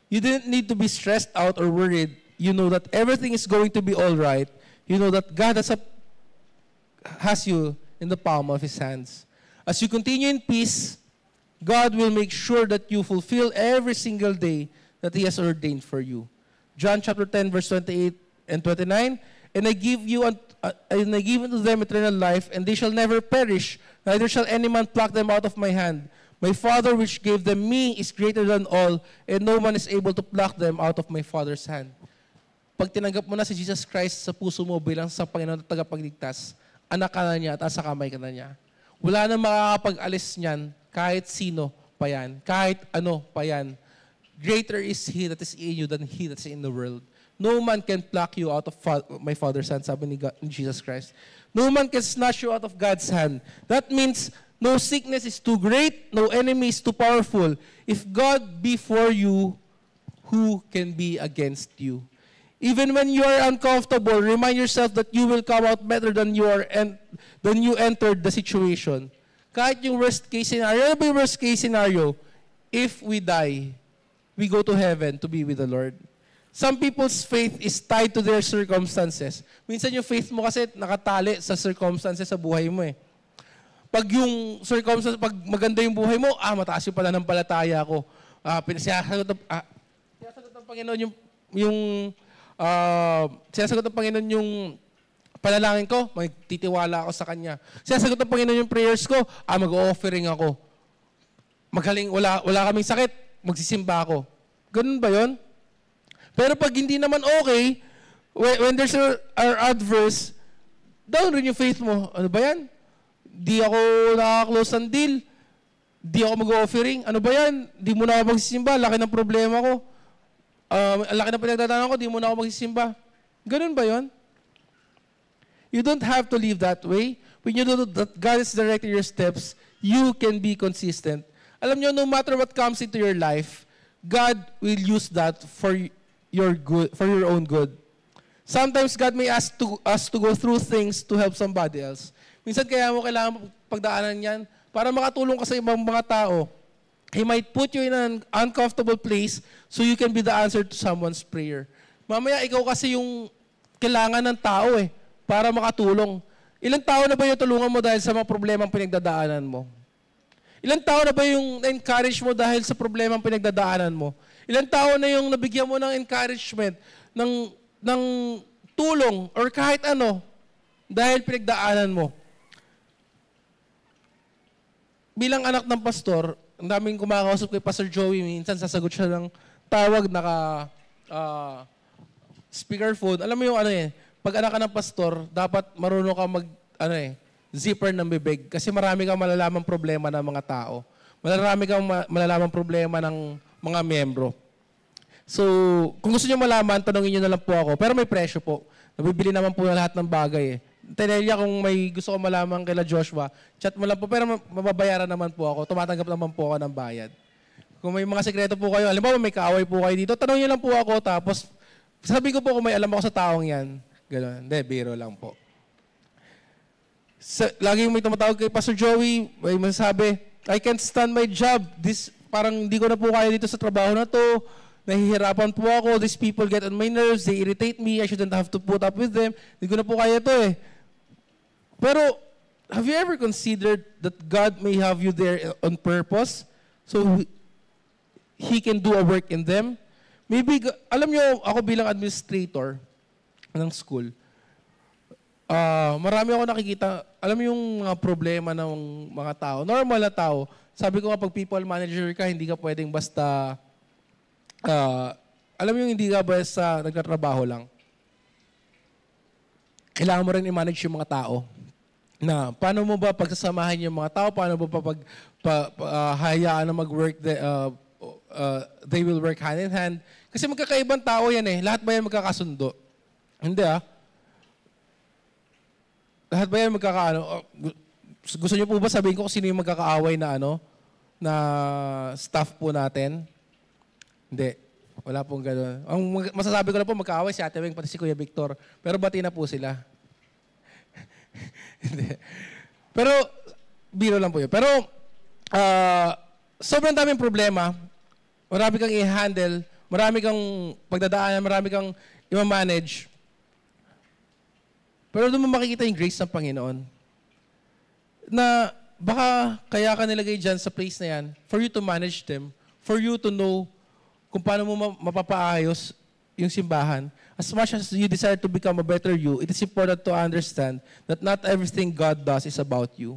You didn't need to be stressed out or worried. You know that everything is going to be all right. You know that God has you in the palm of His hands. As you continue in peace, God will make sure that you fulfill every single day that He has ordained for you. John chapter 10, verse 28 and 29, And I give unto them eternal life, and they shall never perish, neither shall any man pluck them out of my hand. My Father which gave them me is greater than all, and no man is able to pluck them out of my Father's hand. Pag tinanggap mo na si Jesus Christ sa puso mo bilang sa Panginoon at tagapagligtas, anak ka na niya at asa kamay ka na niya. Wala nang makakapag-alis niyan kahit sino pa yan, kahit ano pa yan. Greater is He that is in you than he that is in the world. No man can pluck you out of my Father's hand, sabi ni Jesus Christ. No man can snatch you out of God's hand. That means no sickness is too great, no enemy is too powerful. If God be for you, who can be against you? Even when you are uncomfortable, remind yourself that you will come out better than you entered the situation. Kahit yung worst case scenario, ano ba yung worst case scenario? If we die, we go to heaven to be with the Lord. Some people's faith is tied to their circumstances. Minsan yung faith mo kasi nakatali sa circumstances sa buhay mo eh. Pag yung circumstances, pag maganda yung buhay mo, mataas yung pananampalataya ko. Sinasagot ng Panginoon sinasagot ng Panginoon yung panalangin ko, magtitiwala ako sa Kanya. Sinasagot ng Panginoon yung prayers ko, mag-offering ako. Magaling, wala kaming sakit, magsisimba ako. Ganun ba yon? Pero pag hindi naman okay, when there's our adverse, down rin yung faith mo. Ano ba yan? Di ako nakaka-close ng deal. Di ako mag-offering. Ano ba yan? Di mo na ako magsisimba. Laki ng problema ko. Laki ng pinagdadaanan ko, di mo na ako magsisimba. Ganun ba yon? You don't have to live that way. When you know that God is directing your steps, you can be consistent. Alam nyo, no matter what comes into your life, God will use that for your good, for your own good. Sometimes God may ask us to go through things to help somebody else. Minsan kaya mo kailangan pagdaanan yan para makatulong ka sa ibang mga tao. He might put you in an uncomfortable place so you can be the answer to someone's prayer. Mamaya ikaw kasi yung kailangan ng tao para makatulong. Ilang tao na ba yung tulungan mo dahil sa mga problemang pinagdadaanan mo? Ilang tao na ba yung na-encourage mo dahil sa problemang pinagdadaanan mo? Ilang tao na yung nabigyan mo ng encouragement, ng tulong, or kahit ano, dahil pinagdaanan mo? Bilang anak ng pastor, ang daming kumakausap kay Pastor Joey, minsan sasagot siya ng tawag, speakerphone. Alam mo yung pag anak ka ng pastor, dapat marunong ka zipper ng bibig. Kasi marami kang malalamang problema ng mga tao. Marami kang malalamang problema ng mga membro. So, kung gusto nyo malaman, tanongin nyo na lang po ako. Pero may presyo po. Nabibili naman po na lahat ng bagay Tenelia, kung may gusto ko malaman kila Joshua, chat mo lang po. Pero mababayaran naman po ako. Tumatanggap naman po ako ng bayad. Kung may mga sekreto po kayo, alam mo, may kaaway po kayo dito, tanongin nyo lang po ako. Tapos, sabi ko po kung may alam ako sa taong yan. Gano'n. Hindi, biro lang po. Laging may tumatawag kay Pastor Joey, may masasabi, I can't stand my job. Parang hindi ko na po kaya dito sa trabaho na to. Nahihirapan po ako. These people get on my nerves. They irritate me. I shouldn't have to put up with them. Hindi ko na po kaya to Pero, have you ever considered that God may have you there on purpose? So, He can do a work in them? Maybe, alam nyo, ako bilang administrator ng school, Marami ako nakikita, alam mo yung mga problema ng mga tao, normal na tao. Sabi ko nga, pag people manager ka, hindi ka pwedeng basta, alam mo yung hindi ka basta nagtatrabaho lang. Kailangan mo rin i-manage yung mga tao. Na, paano mo ba pagsasamahin yung mga tao? Paano mo ba hayaan na mag-work, they will work hand in hand? Kasi magkakaibang tao yan eh. Lahat ba yan magkakasundo? Hindi ah. Lahat ba yan magkakaano? Gusto niyo po ba sabihin ko kung sino yung magkakaaway na na staff po natin? Hindi. Wala pong gano'n. Ang masasabi ko na po, magkaaway si Ate Weng, pati si Kuya Victor. Pero bati na po sila. Hindi. Pero, biro lang po yun. Pero, sobrang daming problema. Marami kang i-handle. Marami kang pagdadaanan. Marami kang i-manage. Pero doon mo makikita yung grace ng Panginoon. Na baka kaya ka nilagay dyan sa place na yan for you to manage them, for you to know kung paano mo mapapaayos yung simbahan. As much as you desire to become a better you, it is important to understand that not everything God does is about you.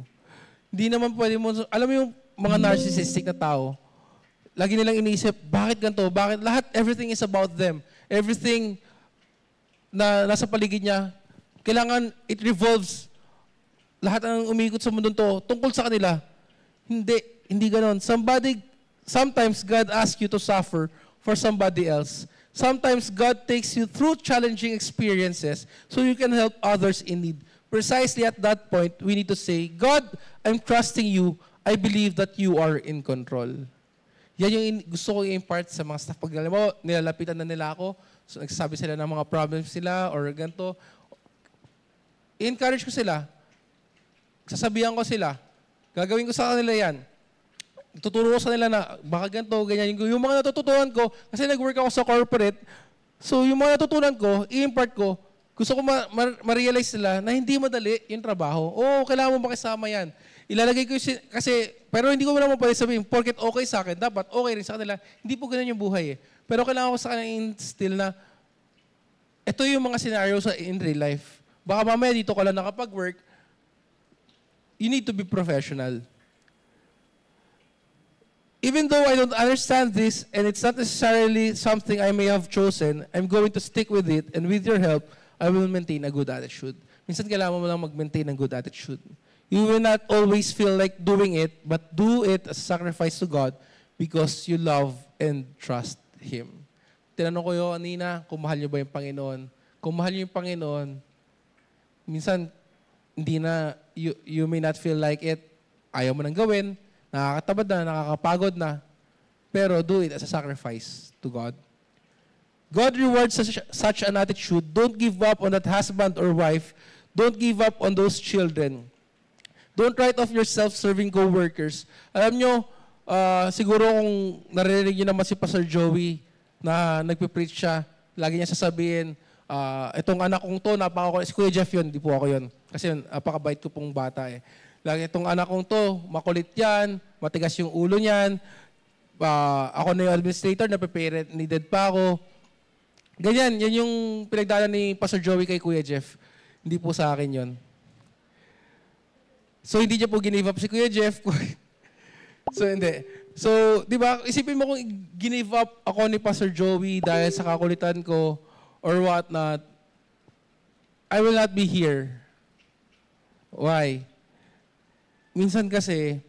Hindi naman pwede mo, alam mo yung mga narcissistic na tao, lagi nilang iniisip, bakit ganito? Bakit? Lahat, everything is about them. Everything na nasa paligid niya, kailangan it revolves. Lahat ng umikot sa mundo to, tungkol sa kanila. Hindi ganon. Sometimes God asks you to suffer for somebody else. Sometimes God takes you through challenging experiences so you can help others in need. Precisely at that point, we need to say, God, I'm trusting you. I believe that you are in control. Yan yung gusto ko i-impart sa mga staff. Pag alam mo, nilalapitan na nila ako, so nagsasabi sila ng mga problems sila or ganito, i-encourage ko sila. Sasabihan ko sila. Gagawin ko sa kanila yan. Tuturo ko sa nila na baka ganito, ganyan. Yung mga natututunan ko, kasi nag-work ako sa corporate, so yung mga natutunan ko, i-impart ko, gusto ko ma-realize nila na hindi madali yung trabaho. Oo, kailangan mo makisama yan. Ilalagay ko kasi, pero hindi ko naman pwede sabihin, porket okay sa akin, dapat okay rin sa kanila. Hindi po ganun yung buhay eh. Pero kailangan ko sa kanila instill na, ito yung mga scenario in real life. Baka mamaya dito ka lang nakapag-work, you need to be professional. Even though I don't understand this and it's not necessarily something I may have chosen, I'm going to stick with it and with your help, I will maintain a good attitude. Minsan kailangan mo lang mag-maintain a good attitude. You will not always feel like doing it, but do it as a sacrifice to God because you love and trust Him. Tinanong ko yun, Nina, kung mahal niyo ba yung Panginoon? Kung mahal niyo yung Panginoon, minsan, hindi na, you may not feel like it, ayaw mo nang gawin, nakakatabad na, nakakapagod na, pero do it as a sacrifice to God. God rewards such an attitude. Don't give up on that husband or wife. Don't give up on those children. Don't write off your self-serving co-workers. Alam nyo, siguro kung narinig nyo naman si Pastor Joey na nagpipreach siya, lagi niya sasabihin, itong anak kong to, si Kuya Jeff yun, di po ako yun. Kasi napakabait ko pong bata eh. Lagi itong anak kong to, makulit yan, matigas yung ulo niyan, ako na yung administrator, na-parent needed pa ako. Ganyan, yan yung pinagdala ni Pastor Joey kay Kuya Jeff. Hindi po sa akin yun. So, hindi niya po give up si Kuya Jeff. So, hindi. So, di ba, isipin mo kung give up ako ni Pastor Joey dahil sa kakulitan ko or what not, I will not be here. Why? Minsan kasi,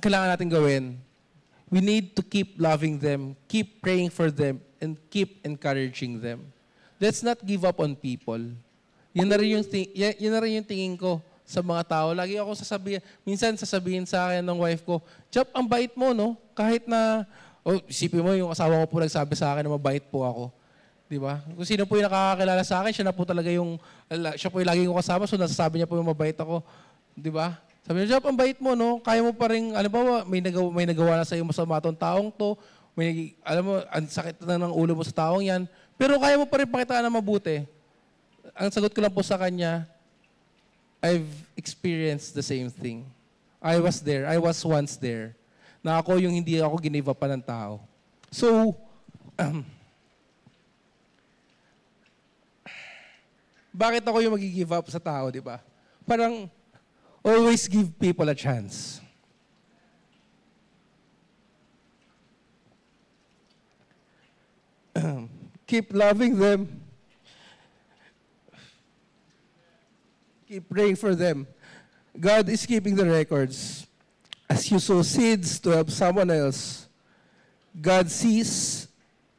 kailangan natin gawin, we need to keep loving them, keep praying for them, and keep encouraging them. Let's not give up on people. Yan na rin yung tingin ko sa mga tao. Lagi ako minsan sasabihin sa akin ng wife ko, Jap, ang bait mo, no? Kahit na, isipin mo, yung asawa ko po nagsabi sa akin na mabait po ako. Di ba? Kung sino po yung nakakakilala sa akin, siya na po talaga siya po yung lagi ko kasama, so nasasabi niya po yung mabait ako. Di ba? Sabi niya, Jap, ang bait mo, no? Kaya mo pa rin, alam ba, may nagawa na sa'yo masama tong taong to, alam mo, ang sakit na ng ulo mo sa taong yan, pero kaya mo pa rin pakitaan na mabuti. Ang sagot ko lang po sa kanya, I've experienced the same thing. I was there. I was once there. Na ako yung hindi ako give up pa ng tao. So, bakit ako yung mag-give up sa tao, di ba? Parang, always give people a chance. Keep loving them. Keep praying for them. God is keeping the records. As you sow seeds to help someone else, God sees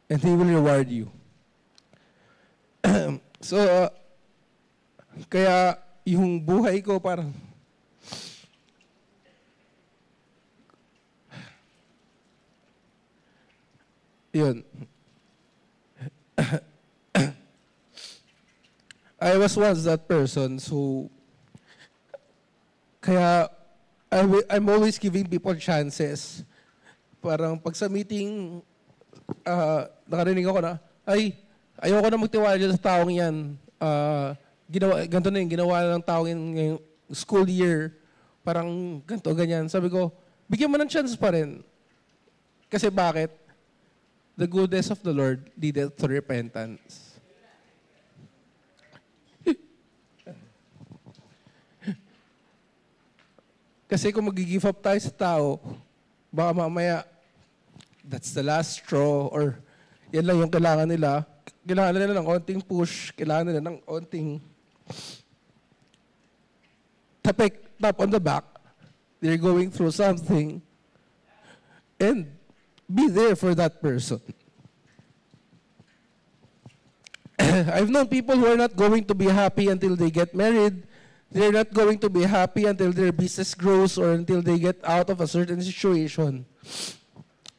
and He will reward you. So, kaya yung buhay ko parang yun. I was once that person, so kaya I'm always giving people chances. Parang pag sa meeting, nakarinig ako na, ay, ayoko na magtiwala dyan sa taong yan. Ganito na yung ginawa ng taong yan ngayong school year. Parang ganito, ganyan. Sabi ko, bigyan mo ng chance pa rin. Kasi bakit? The goodness of the Lord leadeth to repentance. Kasi kung mag-give up tayo sa tao, baka mamaya, that's the last straw, or yan lang yung kailangan nila. Kailangan nila ng onting push, kailangan nila ng onting tap on the back. They're going through something. And be there for that person. I've known people who are not going to be happy until they get married. They're not going to be happy until their business grows or until they get out of a certain situation.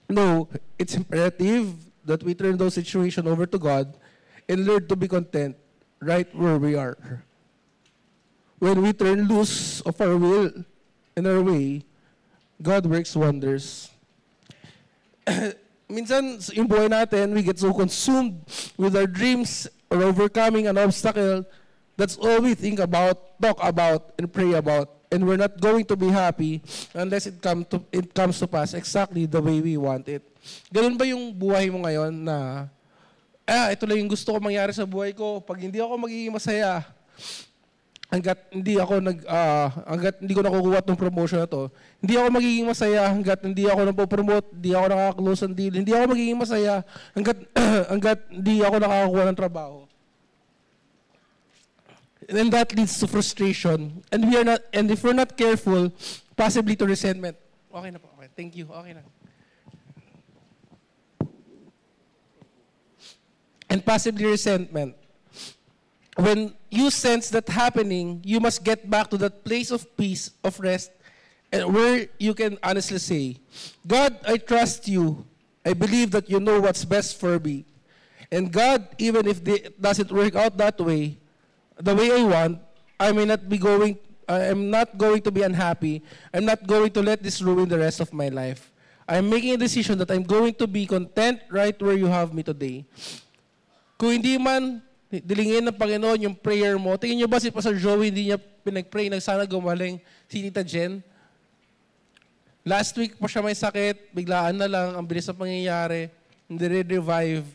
No, it's imperative that we turn those situations over to God and learn to be content right where we are. When we turn loose of our will and our way, God works wonders. Minsan, yung buhay natin, we get so consumed with our dreams or overcoming an obstacle. That's all we think about, talk about, and pray about. And we're not going to be happy unless it comes to pass exactly the way we want it. Ganun ba yung buhay mo ngayon na, ito lang yung gusto ko mangyari sa buhay ko. Pag hindi ako magiging masaya, hanggat hindi ko nakukuha itong promotion na to, hindi ako magiging masaya hanggat hindi ako napopromote, hindi ako nakaka-close ang deal, hindi ako magiging masaya hanggat hindi ako nakakakuha ng trabaho. And then that leads to frustration. And if we're not careful, possibly to resentment. Okay na po. Okay. Thank you. Okay na. And possibly resentment. When you sense that happening, you must get back to that place of peace, of rest, and where you can honestly say, God, I trust you. I believe that you know what's best for me. And God, even if it doesn't work out that way, the way I want, I'm not going to be unhappy. I'm not going to let this ruin the rest of my life. I'm making a decision that I'm going to be content right where you have me today. Kung hindi man dilingin ng Panginoon yung prayer mo, tingin nyo ba si Pastor Joey hindi niya pinag-pray na sana gumaling si Tita Jen? Last week pa siya may sakit, biglaan na lang, ang bilis na pangyayari, hindi na-revive,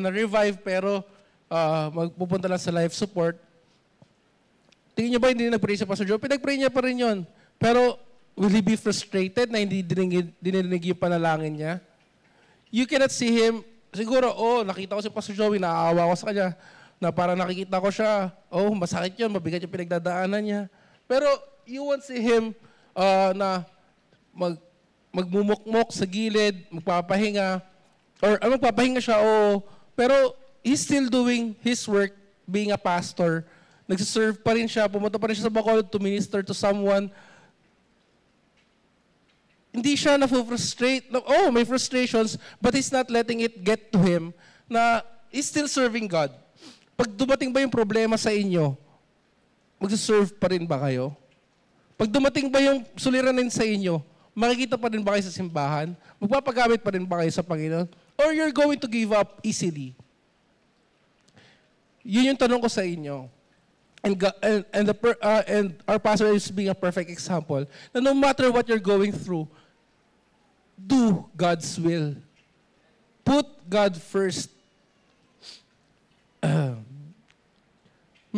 na-revive pero magpupunta lang sa life support. Tingin niyo ba hindi nag-pray sa Pastor Joe? Pinag-pray niya pa rin yun. Pero will he be frustrated na hindi dininig yung panalangin niya? You cannot see him. Siguro, nakita ko si Pastor Joey, naaawa ko sa kanya, na parang nakikita ko siya, masakit yun, mabigat yung pinagdadaanan niya. Pero you won't see him na magmumukmok sa gilid, magpapahinga, or magpapahinga siya, pero he's still doing his work being a pastor. Nagsiserve pa rin siya, pumunta pa rin siya sa Bacolod to minister to someone. Hindi siya na-frustrate. May frustrations, but he's not letting it get to him na he's still serving God. Pag dumating ba yung problema sa inyo, magsiserve pa rin ba kayo? Pag dumating ba yung suliranin sa inyo, makikita pa rin ba kayo sa simbahan? Magpapagamit pa rin ba kayo sa Panginoon? Or you're going to give up easily? Yun yung tanong ko sa inyo. And our pastor is being a perfect example na no matter what you're going through, do God's will. Put God first.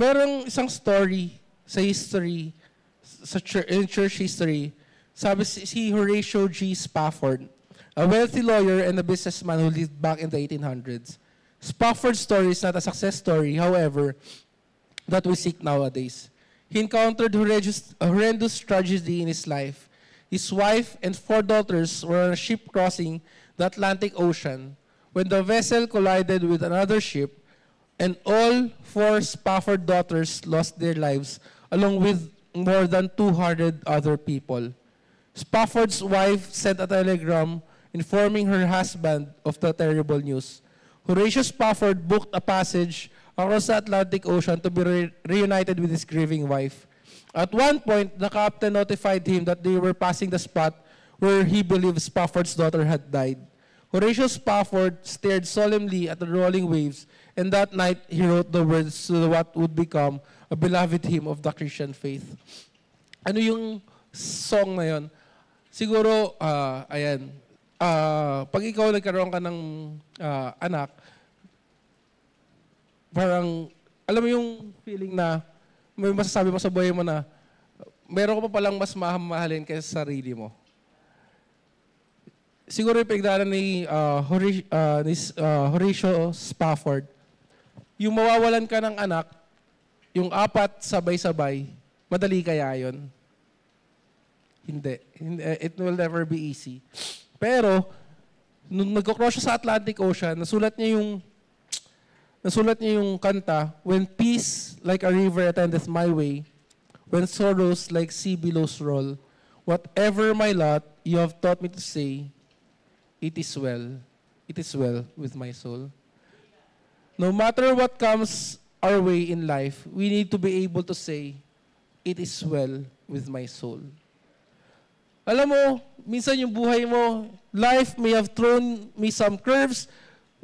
Merong isang story sa history, in church history, sabi si Horatio G. Spafford, a wealthy lawyer and a businessman who lived back in the 1800s. Spafford's story is not a success story, however, that we seek nowadays. He encountered a horrendous tragedy in his life. His wife and 4 daughters were on a ship crossing the Atlantic Ocean when the vessel collided with another ship, and all 4 Spafford daughters lost their lives, along with more than 200 other people. Spafford's wife sent a telegram informing her husband of the terrible news. Horatio Spafford booked a passage across the Atlantic Ocean to be reunited with his grieving wife. At one point, the captain notified him that they were passing the spot where he believed Spafford's daughter had died. Horatio Spafford stared solemnly at the rolling waves, and that night he wrote the words to what would become a beloved hymn of the Christian faith. Ano yung song na yun? Siguro, pag ikaw nagkaroon ka ng anak, parang, alam mo yung feeling na may masasabi mo sa buhay mo na meron ko pa palang mas mamahalin kaysa sa sarili mo. Siguro yung pinagdaanan ni Horatio Spafford, yung mawawalan ka ng anak, yung 4 sabay-sabay, madali kaya yun? Hindi. It will never be easy. Pero, nung nagko-cross siya sa Atlantic Ocean, nasulat niya yung kanta, when peace like a river attendeth my way, when sorrows like sea billows roll, whatever my lot, you have taught me to say, it is well with my soul. No matter what comes our way in life, we need to be able to say, it is well with my soul. Alam mo, minsan yung buhay mo, life may have thrown me some curves,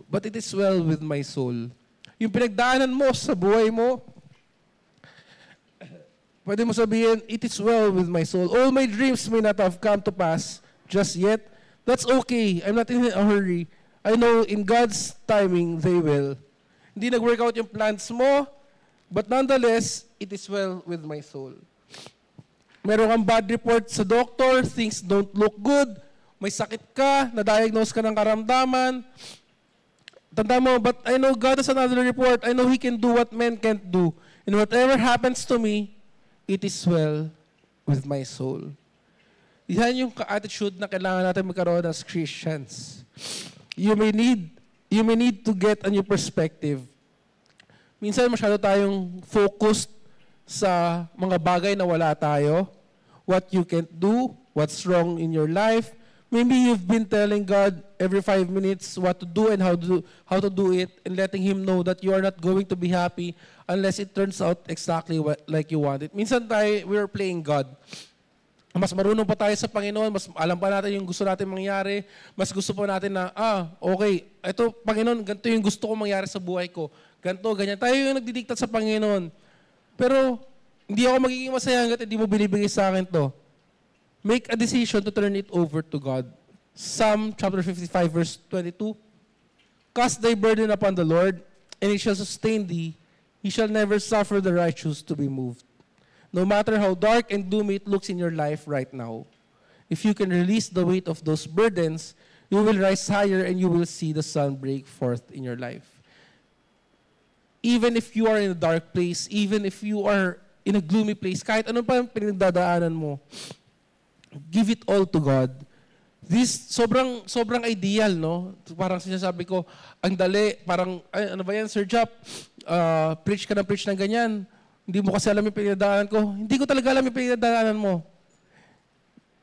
but it is well with my soul. Yung pinagdaanan mo sa buhay mo, pwede mo sabihin, it is well with my soul. All my dreams may not have come to pass just yet. That's okay. I'm not in a hurry. I know in God's timing, they will. Hindi nag-work out yung plans mo, but nonetheless, it is well with my soul. Meron kang bad report sa doctor, things don't look good, may sakit ka, na-diagnose ka ng karamdaman. Tanda mo, but I know God has another report. I know He can do what men can't do. And whatever happens to me, it is well with my soul. Yan yung attitude na kailangan natin magkaroon as Christians. You may need to get a new perspective. Minsan masyado tayong focused sa mga bagay na wala tayo. What you can't do, what's wrong in your life. Maybe you've been telling God every 5 minutes what to do and how to do it, and letting Him know that you are not going to be happy unless it turns out exactly like you want it. Minsan we're playing God. Mas marunong pa tayo sa Panginoon, mas alam pa natin yung gusto natin mangyari, mas gusto pa natin na, okay, ito, Panginoon, ganito yung gusto ko mangyari sa buhay ko. Ganito, ganyan. Tayo yung nagdidiktat sa Panginoon. Pero, hindi ako magiging masaya hanggat hindi mo binibigay sa akin to. Make a decision to turn it over to God. Psalm chapter 55, verse 22. Cast thy burden upon the Lord, and He shall sustain thee. He shall never suffer the righteous to be moved. No matter how dark and gloomy it looks in your life right now, if you can release the weight of those burdens, you will rise higher and you will see the sun break forth in your life. Even if you are in a dark place, even if you are in a gloomy place, kahit ano pa yung pinagdadaanan mo, give it all to God. This, sobrang ideal, no? Parang sinasabi ko, ang dali, parang, ano ba yan, Sir Jap? Preach ka ng ganyan. Hindi mo kasi alam yung pinagdadaanan ko. Hindi ko talaga alam yung pinagdadaanan mo.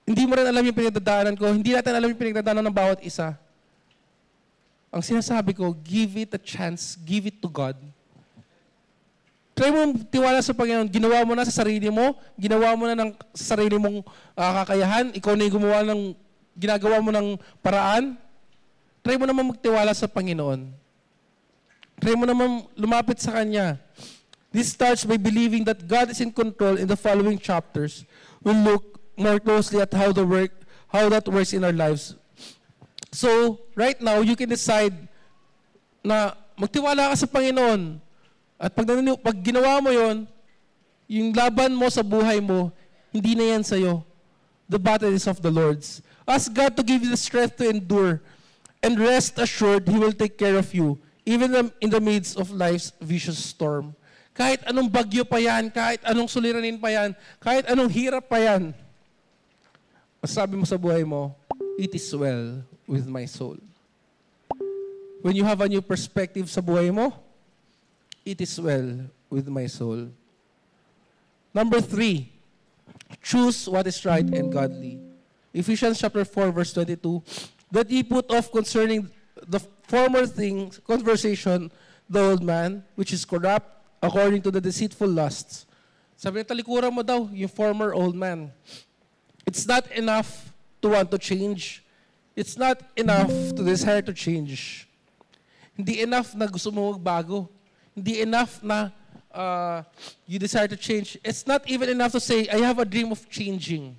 Hindi mo rin alam yung pinagdadaanan ko. Hindi natin alam yung pinagdadaanan ng bawat isa. Ang sinasabi ko, give it a chance. Give it to God. Try mo tiwala sa Panginoon. Ginawa mo na sa sarili mo. Ginawa mo na ng sarili mong kakayahan. Ikaw na yung gumawa ng, ginagawa mo ng paraan. Try mo naman magtiwala sa Panginoon. Try mo naman lumapit sa Kanya. This starts by believing that God is in control. In the following chapters, we'll look more closely at how that works in our lives. So, right now, you can decide na magtiwala ka sa Panginoon. At pag ginawa mo yon, yung laban mo sa buhay mo, hindi na yan sa'yo. The battle is of the Lord's. Ask God to give you the strength to endure. And rest assured, He will take care of you, even in the midst of life's vicious storm. Kahit anong bagyo pa yan, kahit anong suliranin pa yan, kahit anong hirap pa yan, masasabi mo sa buhay mo, it is well with my soul. When you have a new perspective sa buhay mo, it is well with my soul. Number 3, choose what is right and godly. Ephesians chapter 4, verse 22, that ye put off concerning the former things, conversation, the old man, which is corrupt, according to the deceitful lusts. Sabi niya, talikuran mo daw yung former old man. It's not enough to want to change. It's not enough to desire to change. Hindi enough na gusto mo magbago. Hindi enough na you desire to change. It's not even enough to say, I have a dream of changing.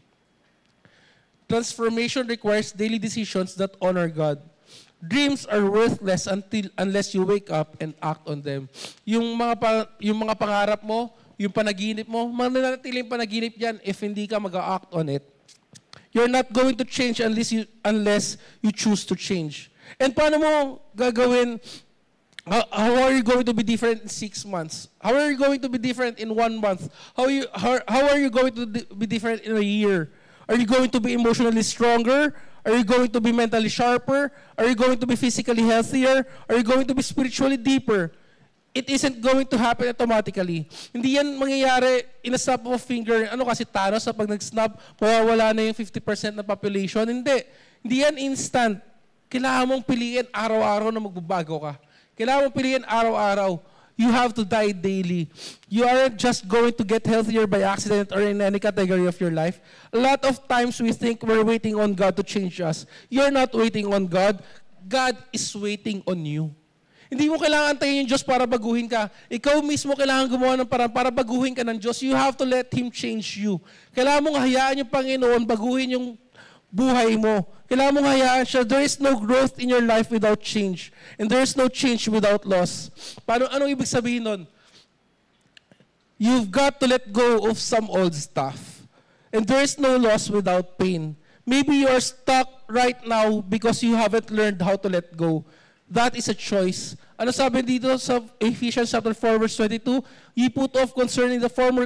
Transformation requires daily decisions that honor God. Dreams are worthless unless you wake up and act on them. Yung mga pangarap mo, yung panaginip mo, mananatiling panaginip yan if hindi ka mag-act on it. You're not going to change unless you choose to change. And paano mo gagawin? How are you going to be different in 6 months? How are you going to be different in 1 month? How are you going to be different in a year? Are you going to be emotionally stronger? Are you going to be mentally sharper? Are you going to be physically healthier? Are you going to be spiritually deeper? It isn't going to happen automatically. Hindi yan mangyayari in a snap of a finger. Ano kasi Thanos, pag nag-snap, mawawala na yung 50% ng population. Hindi. Hindi yan instant. Kailangan mong piliin araw-araw na magbabago ka. Kailangan mong piliin araw-araw. You have to die daily. You aren't just going to get healthier by accident or in any category of your life. A lot of times we think we're waiting on God to change us. You're not waiting on God. God is waiting on you. Hindi mo kailangan antayin yung Diyos para baguhin ka. Ikaw mismo kailangan gumawa ng paraan para baguhin ka ng Diyos. You have to let Him change you. Kailangan mong hayaan yung Panginoon baguhin yung buhay mo. Kailangan mong hayaan siya. There is no growth in your life without change. And there is no change without loss. Anong ibig sabihin nun? You've got to let go of some old stuff. And there is no loss without pain. Maybe you are stuck right now because you haven't learned how to let go. That is a choice. Ano sabi dito sa Ephesians chapter 4 verse 22? Ye put off concerning the former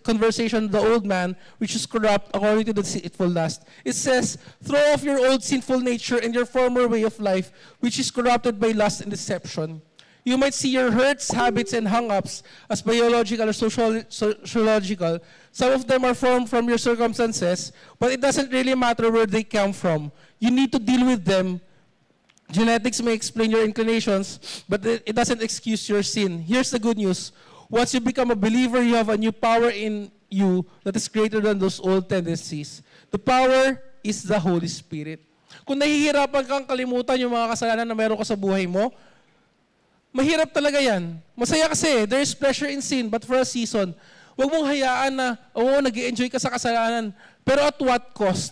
conversation the old man, which is corrupt according to the deceitful lust. It says, throw off your old sinful nature and your former way of life, which is corrupted by lust and deception. You might see your hurts, habits, and hang-ups as biological or sociological. Some of them are formed from your circumstances, but it doesn't really matter where they come from. You need to deal with them. Genetics may explain your inclinations, but it doesn't excuse your sin. Here's the good news. Once you become a believer, you have a new power in you that is greater than those old tendencies. The power is the Holy Spirit. Kung nahihirapan kang kalimutan yung mga kasalanan na meron ka sa buhay mo, mahirap talaga yan. Masaya kasi, there is pleasure in sin, but for a season. Huwag mong hayaan na, nag-i-enjoy ka sa kasalanan, pero at what cost?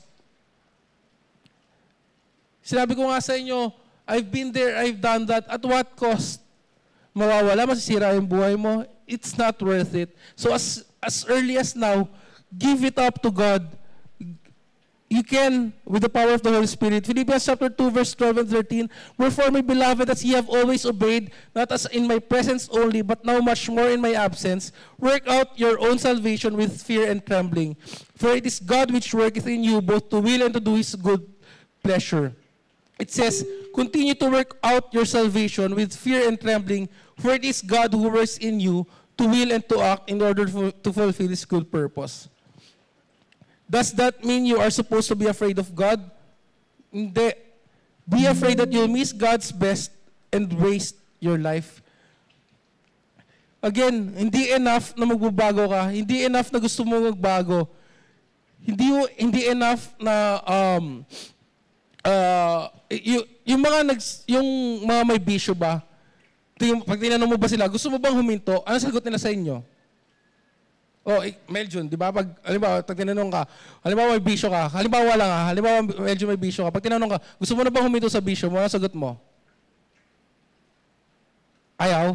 Sinabi ko nga sa inyo, I've been there, I've done that. At what cost? Mawawala, masisira yung buhay mo. It's not worth it. So as early as now, give it up to God. You can, with the power of the Holy Spirit. Philippians chapter 2, verse 12 and 13, wherefore, my beloved, as ye have always obeyed, not as in my presence only, but now much more in my absence, work out your own salvation with fear and trembling. For it is God which worketh in you, both to will and to do His good pleasure. It says, continue to work out your salvation with fear and trembling, for it is God who works in you to will and to act in order to fulfill His good purpose. Does that mean you are supposed to be afraid of God? Hindi. Be afraid that you'll miss God's best and waste your life. Again, hindi enough na magbabago ka. Hindi enough na gusto mo magbago. Hindi enough na yung mga may bisyo ba, pag tinanong mo ba sila, gusto mo bang huminto? Ano sagot nila sa inyo? Meljon, di ba? Halimbawa, pag tinanong ka, halimbawa may bisyo ka, halimbawa lang ha, halimbawa medyo may bisyo ka, pag tinanong ka, gusto mo na bang huminto sa bisyo mo? Ano sagot mo? Ayaw?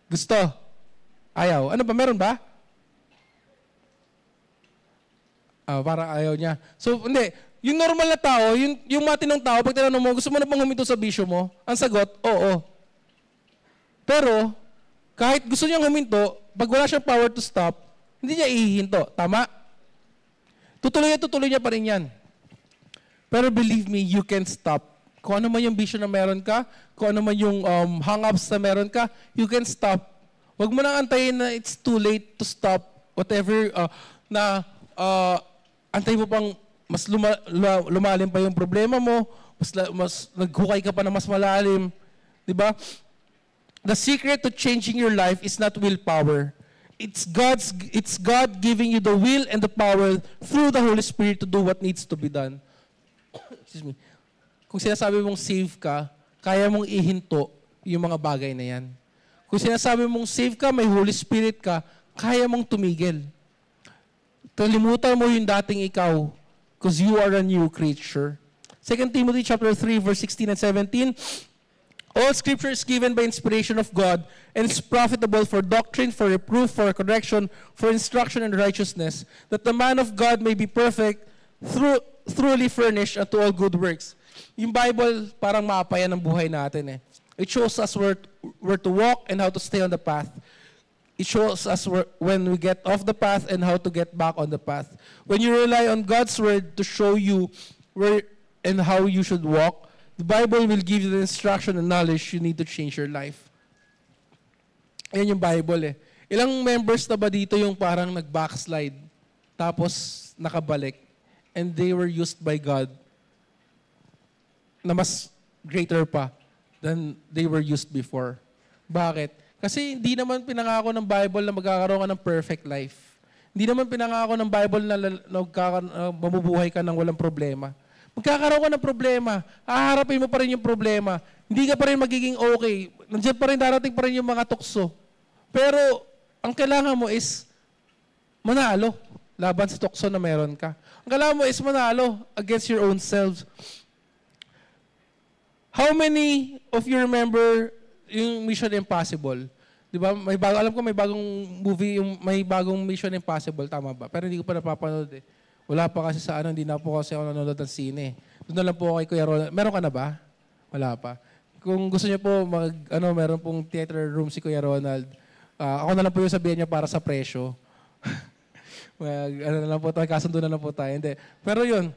Gusto? Ayaw. Ano ba? Meron ba? Parang ayaw niya. So, hindi. Yung normal na tao, yung matinong tao, pag tinanong mo, gusto mo na bang huminto sa bisyo mo? Ang sagot, oo. Pero, kahit gusto niyang huminto, pag wala siyang power to stop, hindi niya ihihinto. Tama? Tutuloy niya pa rin yan. Pero believe me, you can stop. Kung ano man yung vision na meron ka, kung ano man yung hang-ups na meron ka, you can stop. Huwag mo nang antayin na it's too late to stop whatever antay mo pang mas lumalim pa yung problema mo, mas naghukay ka pa na mas malalim. Diba? The secret to changing your life is not willpower. It's God giving you the will and the power through the Holy Spirit to do what needs to be done. Excuse me. Kung sinasabi mong save ka, kaya mong ihinto yung mga bagay na yan. Kung sinasabi mong save ka, may Holy Spirit ka, kaya mong tumigil. Kalimutan mo yung dating ikaw because you are a new creature. 2 Timothy chapter 3, verse 16 and 17, all Scripture is given by inspiration of God and is profitable for doctrine, for reproof, for correction, for instruction in righteousness, that the man of God may be perfect, thoroughly furnished unto all good works. Yung Bible, parang maapayan ng buhay natin eh. It shows us where to walk and how to stay on the path. It shows us when we get off the path and how to get back on the path. When you rely on God's word to show you where and how you should walk, the Bible will give you the instruction and knowledge you need to change your life. Ayan yung Bible eh. Ilang members na ba dito yung parang nag-backslide, tapos nakabalik, and they were used by God na mas greater pa than they were used before. Bakit? Kasi hindi naman pinangako ng Bible na magkakaroon ka ng perfect life. Hindi naman pinangako ng Bible na mabubuhay ka ng walang problema. Magkakaroon ka ng problema. Haharapin mo pa rin yung problema. Hindi ka pa rin magiging okay. Nandiyan pa rin, darating pa rin yung mga tukso. Pero, ang kailangan mo is manalo laban sa tukso na meron ka. Ang kailangan mo is manalo against your own selves. How many of you remember yung Mission Impossible? Diba? Alam ko may bagong movie, may bagong Mission Impossible, tama ba? Pero hindi ko pa napapanood eh. Wala pa kasi sa hindi na po kasi ako nanonood ng sine. Doon na lang po kay Kuya Ronald. Meron ka na ba? Wala pa. Kung gusto niyo po meron pong theater room si Kuya Ronald. Ako na lang po yung sabihin niya para sa presyo. Na lang po tayo, kasundo na lang po tayo. Hindi. Pero yun,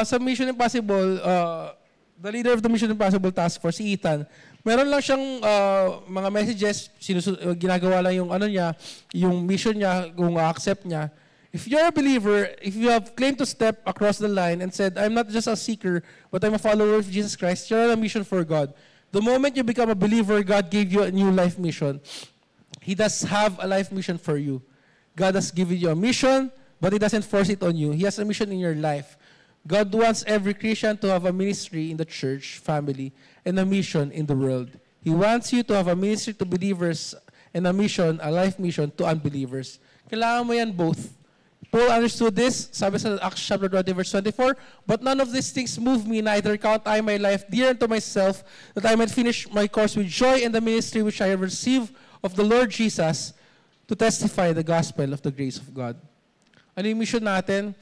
sa Mission Impossible, the leader of the Mission Impossible Task Force, si Ethan, meron lang siyang mga messages, ginagawa lang yung niya, yung mission niya, kung accept niya. If you're a believer, if you have claimed to step across the line and said, I'm not just a seeker, but I'm a follower of Jesus Christ, you're on a mission for God. The moment you become a believer, God gave you a new life mission. He does have a life mission for you. God has given you a mission, but He doesn't force it on you. He has a mission in your life. God wants every Christian to have a ministry in the church family and a mission in the world. He wants you to have a ministry to believers and a mission, a life mission to unbelievers. Kailangan mo yan both. Paul understood this, sabi sa Acts chapter 20, verse 24, but none of these things move me, neither count I my life dear unto myself, that I might finish my course with joy in the ministry which I have received of the Lord Jesus to testify the gospel of the grace of God. Ano yung mission natin?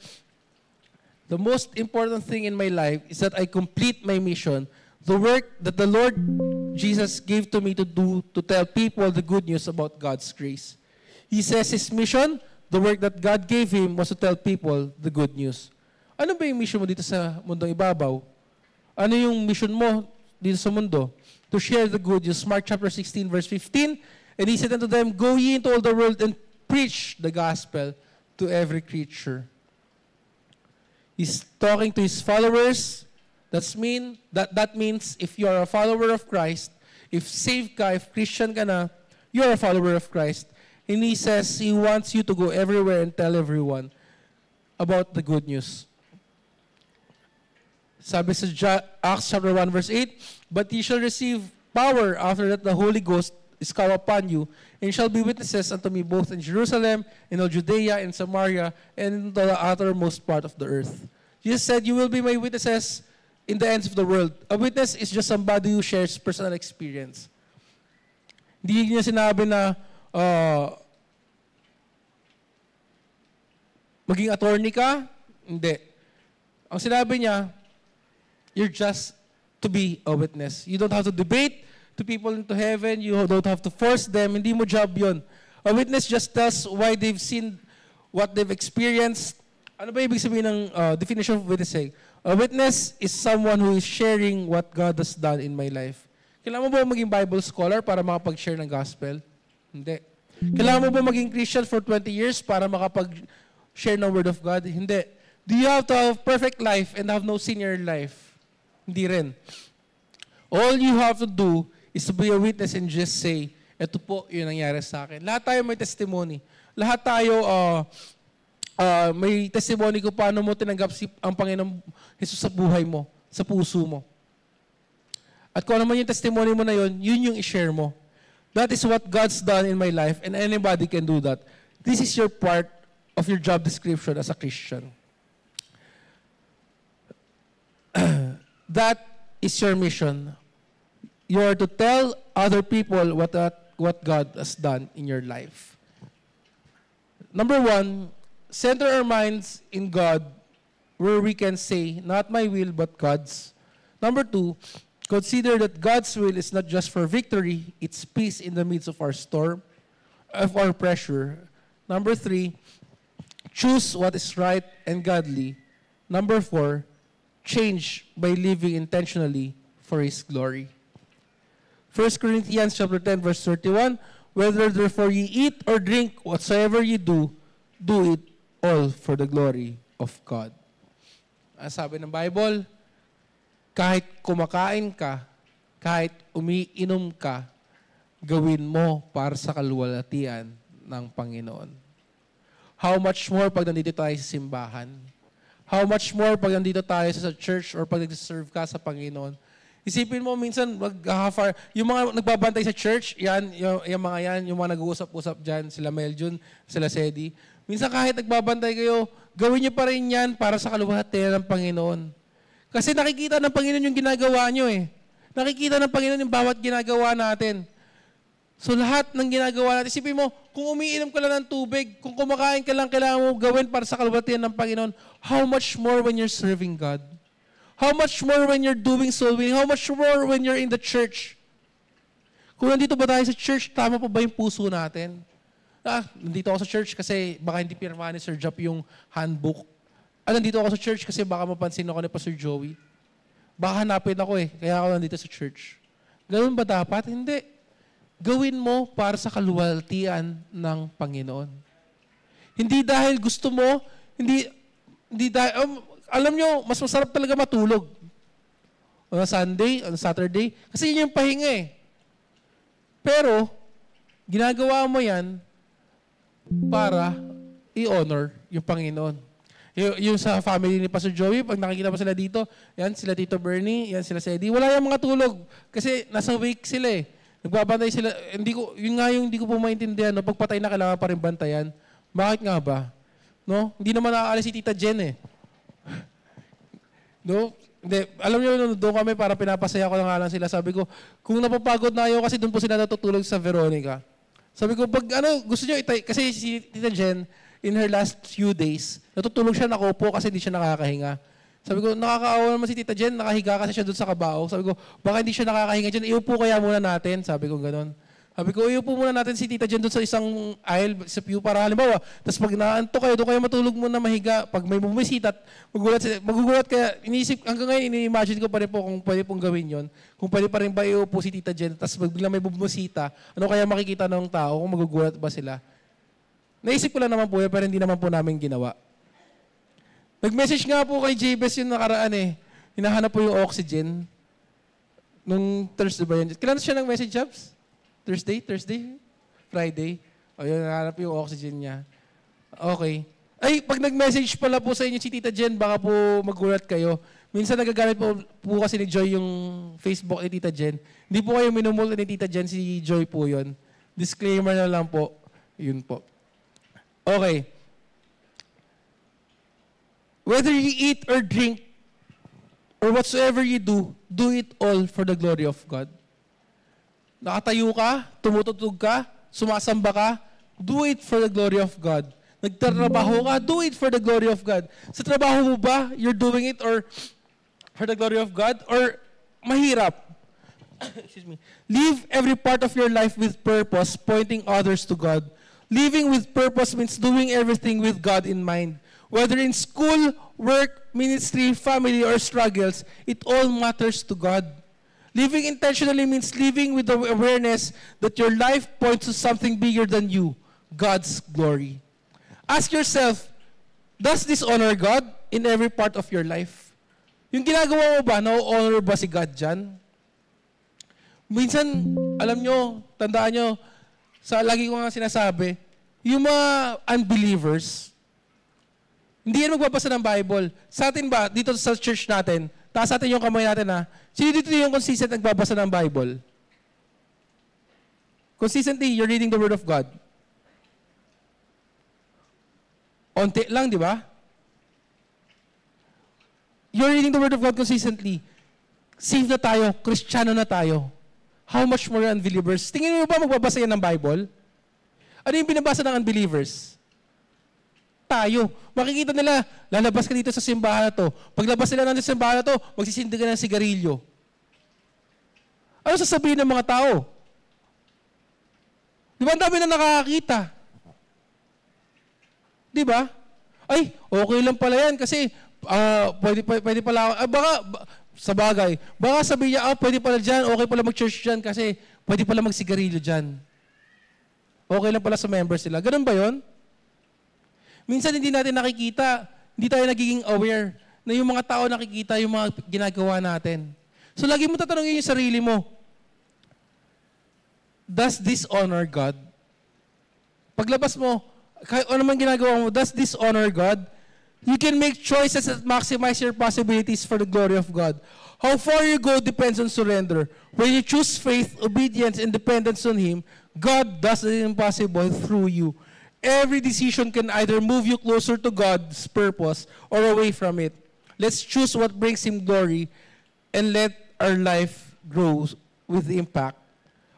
The most important thing in my life is that I complete my mission, the work that the Lord Jesus gave to me to do, to tell people the good news about God's grace. He says His mission, the work that God gave Him, was to tell people the good news. Ano ba yung mission mo dito sa mundong ibabaw? Ano yung mission mo dito sa mundo? To share the good news. Mark chapter 16, verse 15, and He said unto them, go ye into all the world and preach the gospel to every creature. He's talking to His followers. That means if you are a follower of Christ, if saved ka, if Christian ka na, you are a follower of Christ. And He says He wants you to go everywhere and tell everyone about the good news. Sabi sa Acts chapter 1, verse 8, but ye shall receive power after that the Holy Ghost is come upon you, and shall be witnesses unto me both in Jerusalem, in all Judea, in Samaria, and in the uttermost part of the earth. Jesus said, you will be my witnesses in the ends of the world. A witness is just somebody who shares personal experience. Hindi niya sinabi na maging attorney ka. Hindi. Ang sinabi niya, you're just to be a witness. You don't have to debate to people into heaven. You don't have to force them. Hindi mo job yun. A witness just tells why they've seen, what they've experienced. Ano ba ibig sabihin ng definition of witnessing? A witness is someone who is sharing what God has done in my life. Kailangan mo ba maging Bible scholar para makapag-share ng gospel? Hindi. Kailangan mo ba maging Christian for 20 years para makapag-share ng word of God? Hindi. Do you have to have perfect life and have no sin in your life? Hindi rin. All you have to do is to be a witness and just say, eto po yung nangyari sa akin. Lahat tayo may testimony. Lahat tayo may testimony kung paano mo tinanggap ang Panginoong Jesus sa buhay mo, sa puso mo. At kung ano man yung testimony mo na yun, yun yung i-share mo. That is what God's done in my life and anybody can do that. This is your part of your job description as a Christian. That is your mission. You are to tell other people what God has done in your life. Number 1, center our minds in God where we can say, not my will, but God's. Number 2, consider that God's will is not just for victory, it's peace in the midst of our storm, of our pressure. Number 3, choose what is right and godly. Number 4, change by living intentionally for His glory. 1 Corinthians chapter 10, verse 31, whether therefore ye eat or drink, whatsoever ye do, do it all for the glory of God. Ang sabi ng Bible, kahit kumakain ka, kahit umiinom ka, gawin mo para sa kaluwalhatian ng Panginoon. How much more pag nandito tayo sa simbahan? How much more pag nandito tayo sa church or pag nag-serve ka sa Panginoon? Isipin mo minsan, yung mga nagbabantay sa church, yung mga nag-uusap-usap dyan, sila Meljun, sila Sedi. Minsan kahit nagbabantay kayo, gawin niyo pa rin yan para sa kaluwalhatian ng Panginoon. Kasi nakikita ng Panginoon yung ginagawa niyo eh. Nakikita ng Panginoon yung bawat ginagawa natin. So lahat ng ginagawa natin, isipin mo, kung umiinom ka lang ng tubig, kung kumakain ka lang, kailangan mo gawin para sa kaluwalhatian ng Panginoon, how much more when you're serving God? How much more when you're doing soul winning? How much more when you're in the church? Kung nandito ba tayo sa church, tama pa ba yung puso natin? Nandito ako sa church kasi baka hindi pirmahan ni Sir Jop yung handbook. Nandito ako sa church kasi baka mapansin ako ni Pastor Joey. Baka hanapin ako eh, kaya ako nandito sa church. Ganun ba dapat? Hindi. Gawin mo para sa kaluwalhatian ng Panginoon. Hindi dahil gusto mo, hindi dahil, alam nyo, mas masarap talaga matulog. On Sunday, on Saturday, kasi yun yung pahinga eh. Pero, ginagawa mo yan para i-honor yung Panginoon. Yung sa family ni Pastor Joey, pag nakikita mo sila dito, yan, sila Tito Bernie, yan, sila Sedi, wala yung mga tulog. Kasi nasa wake sila eh. Nagbabantay sila. Hindi ko po maintindihan. No? Pagpatay na kailangan pa rin bantayan. Bakit nga ba? No? Hindi naman nakaalis si Tita Jen eh. No? Hindi. Alam niyo, doon kami para pinapasaya ko na nga lang sila. Sabi ko, kung napapagod na ayaw kasi doon po sila natutulog sa Veronica. Sabi ko, pag gusto niyo itay, kasi si Tita Jen, in her last few days, natutulog siya nakaupo kasi hindi siya nakakahinga. Sabi ko, nakakaawa naman si Tita Jen, nakahiga kasi siya doon sa kabao. Sabi ko, baka hindi siya nakakahinga dyan, iupo kaya muna natin. Sabi ko gano'n. Sabi ko, iupo muna natin si Tita Jen doon sa isang aisle, sa pew para halimbawa. Tapos pag naanto kayo, doon kayo matulog muna mahiga. Pag may bumisita, magugulat kaya, hanggang ngayon, ini-imagine ko pa rin po kung pwede pong gawin yon. Kung pwede pa rin ba iupo si Tita Jen, tapos biglang may bumisita, ano kaya makikita ng tao kung magugulat ba sila? Naisip ko lang naman po yun, pero hindi naman po namin ginawa. Nag-message nga po kay Jabez yung nakaraan eh. Hinahanap po yung oxygen. Nung Thursday ba yan? Kailan siya ng message, Jobs? Thursday? Friday? O yun, hinahanap yung oxygen niya. Okay. Ay, pag nag-message pala po sa inyo si Tita Jen, baka po magulat kayo. Minsan nagagamit po kasi ni Joy yung Facebook ni Tita Jen. Hindi po kayo minumulta ni Tita Jen, si Joy po yun. Disclaimer na lang po. Yun po. Okay. Whether you eat or drink, or whatsoever you do it all for the glory of God. Nakatayo ka, tumutugtog ka, sumasamba ka, do it for the glory of God. Nagtatrabaho ka, do it for the glory of God. Sa trabaho mo ba, you're doing it or for the glory of God? Or mahirap? Excuse me. Live every part of your life with purpose, pointing others to God. Living with purpose means doing everything with God in mind. Whether in school, work, ministry, family, or struggles, it all matters to God. Living intentionally means living with the awareness that your life points to something bigger than you, God's glory. Ask yourself, does this honor God in every part of your life? Yung ginagawa mo ba, na-honor ba si God dyan? Minsan, alam nyo, tandaan nyo, lagi ko nga sinasabi, yung mga unbelievers, hindi yan magbabasa ng Bible. Sa atin ba, dito sa church natin, taas natin yung kamay natin ha, sino dito yung consistent nagbabasa ng Bible? Consistently, you're reading the Word of God. Onti lang, di ba? You're reading the Word of God consistently. Saved na tayo, Kristiyano na tayo. How much more unbelievers? Tingin mo ba magbabasa yan ng Bible? Ano yung binabasa ng unbelievers? Tayo. Makikita nila, lalabas ka dito sa simbahan na to. Paglabas nila ng simbahan na to, magsisindi ka ng sigarilyo. Ano sasabihin ng mga tao? Di ba ang dami na nakakakita? Di ba? Ay, okay lang pala yan kasi pwede pala, sa bagay, baka sabihin niya, pwede pala dyan, okay pala mag-church dyan kasi pwede pala magsigarilyo dyan. Okay lang pala sa members sila. Ganun ba yon? Minsan hindi natin nakikita, hindi tayo nagiging aware na yung mga tao nakikita yung mga ginagawa natin. So lagi mo tatanungin yung sarili mo, does this honor God? Paglabas mo, ano man ginagawa mo, does this honor God? You can make choices that maximize your possibilities for the glory of God. How far you go depends on surrender. When you choose faith, obedience, and dependence on Him, God does the impossible through you. Every decision can either move you closer to God's purpose or away from it. Let's choose what brings Him glory and let our life grow with impact.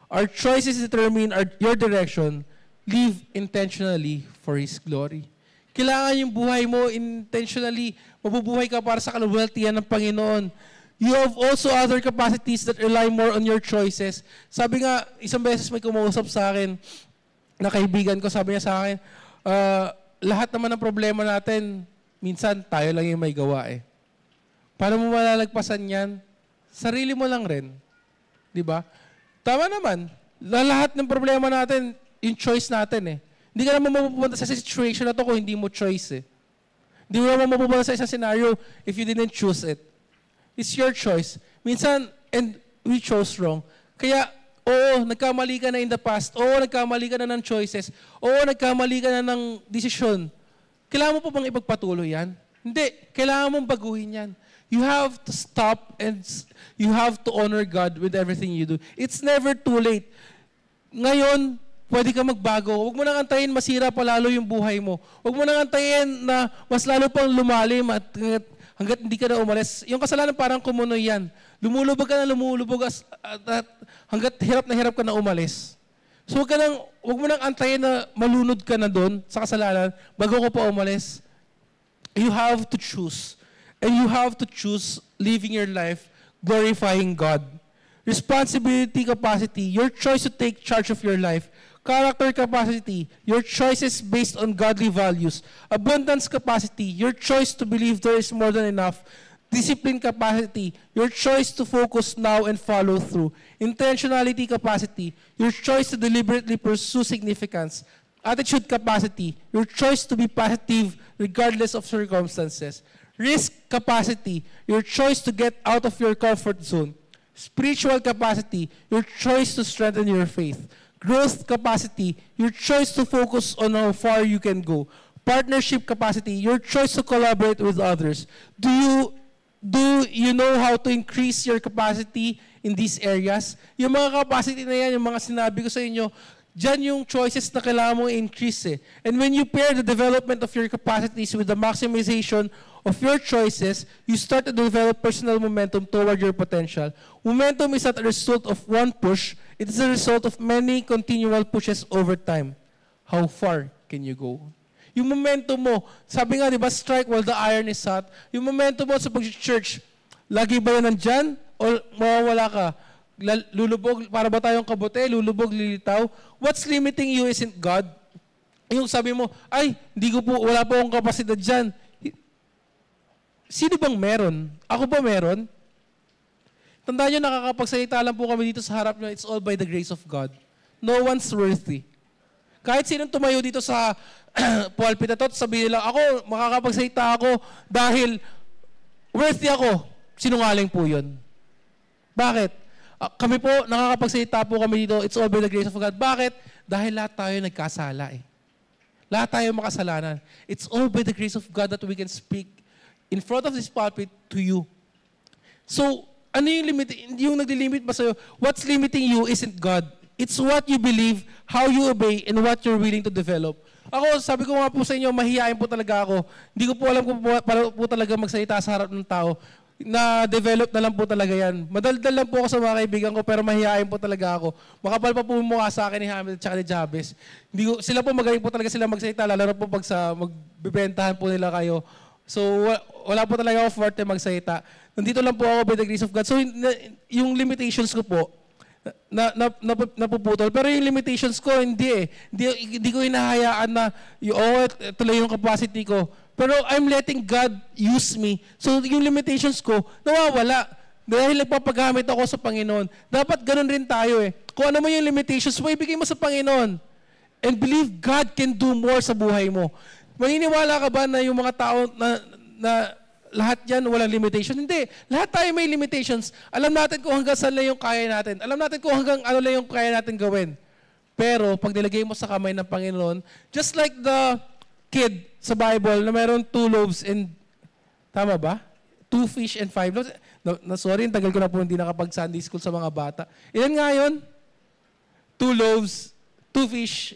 Our choices determine your direction. Live intentionally for His glory. Kailangan yung buhay mo intentionally, mabubuhay ka para sa kaluwalhatian ng Panginoon. You have also other capacities that rely more on your choices. Sabi nga, isang beses may kumausap sa akin, na kaibigan ko, sabi niya sa akin, lahat naman ng problema natin, minsan tayo lang yung may gawa eh. Paano mo malalagpasan yan? Sarili mo lang rin. Di ba? Tama naman. Lahat ng problema natin, yung choice natin eh. Hindi ka naman mapupunta sa situation na to kung hindi mo choice eh. Hindi mo naman mapupunta sa isang scenario if you didn't choose it. It's your choice. Minsan, and we chose wrong. Kaya, oo, nagkamali ka na in the past. Oo, nagkamali ka na ng choices. Oo, nagkamali ka na ng desisyon. Kailangan mo pa bang ipagpatuloy yan? Hindi. Kailangan mong baguhin yan. You have to stop and you have to honor God with everything you do. It's never too late. Ngayon, pwede ka magbago. Huwag mo nang antayin masira pa lalo yung buhay mo. Huwag mo nang antayin na mas lalo pang lumalim at hanggat hindi ka na umalis. Yung kasalanan parang kumunoy yan. Lumulubog ka na lumulubog at hanggat hirap ka na umalis. So huwag mo nang antayin na malunod ka na doon sa kasalanan bago ko pa umalis. You have to choose. And you have to choose living your life glorifying God. Responsibility capacity, your choice to take charge of your life. Character capacity, your choices based on godly values. Abundance capacity, your choice to believe there is more than enough. Discipline capacity, your choice to focus now and follow through. Intentionality capacity, your choice to deliberately pursue significance. Attitude capacity, your choice to be positive regardless of circumstances. Risk capacity, your choice to get out of your comfort zone. Spiritual capacity, your choice to strengthen your faith. Growth capacity, your choice to focus on how far you can go. Partnership capacity, your choice to collaborate with others. Do you know how to increase your capacity in these areas? Yung mga capacity na yan, yung mga sinabi ko sa inyo, dyan yung choices na kailangan mong increase eh. And when you pair the development of your capacities with the maximization of your choices, you start to develop personal momentum toward your potential. Momentum is not a result of one push. It is a result of many continual pushes over time. How far can you go? Yung momentum mo, sabi nga, di ba, strike while the iron is hot. Yung momentum mo sa pag-church, lagi ba yan nandyan? O mawawala ka? Lulubog, para ba tayong kabote? Lulubog, lilitaw? What's limiting you isn't God. Yung sabi mo, ay, wala po akong kapasidad dyan. Sino bang meron? Ako ba meron? Tandaan nyo, nakakapagsalita lang po kami dito sa harap nyo, it's all by the grace of God. No one's worthy. Kahit sinong tumayo dito sa pulpit na to, sabihin lang, ako, makakapagsalita ako dahil worthy ako. Sinungaling po yun. Bakit? Kami po, nakakapagsalita po kami dito, it's all by the grace of God. Bakit? Dahil lahat tayo nagkasala eh. Lahat tayo makasalanan. It's all by the grace of God that we can speak in front of this pulpit to you. So, ano yung nagli-limit ba sa'yo? What's limiting you isn't God. It's what you believe, how you obey, and what you're willing to develop. Ako, sabi ko nga po sa inyo, mahihain po talaga ako. Hindi ko po alam kung po talaga magsalita sa harap ng tao. Na-develop na lang po talaga yan. Madaldal lang po ako sa mga kaibigan ko, pero mahihain po talaga ako. Makapal pa po mukha sa akin ni Hamid at saka ni Jabez. Sila po magaling po talaga sila magsalita, lalo na po pag magbibentahan po nila kayo. So, wala po talaga ako forte magsalita. Nandito lang po ako by the grace of God. So, yung limitations ko po, napuputol. Pero yung limitations ko, hindi eh. Hindi ko hinahayaan na, ito lang yung capacity ko. Pero I'm letting God use me. So, yung limitations ko, nawawala. Dahil nagpapagamit ako sa Panginoon. Dapat ganun rin tayo eh. Kung ano mo yung limitations mo, ibigay mo sa Panginoon. And believe God can do more sa buhay mo. Maniniwala ka ba na yung mga tao na lahat yan walang limitation? Hindi. Lahat tayo may limitations. Alam natin kung hanggang saan lang yung kaya natin. Alam natin kung hanggang ano lang yung kaya natin gawin. Pero pag nilagay mo sa kamay ng Panginoon, just like the kid sa Bible na mayroon 2 loaves and, tama ba? 2 fish and 5 loaves. Sorry, tagal ko na po hindi nakapag-Sunday school sa mga bata. Ilan nga yun? 2 loaves, 2 fish,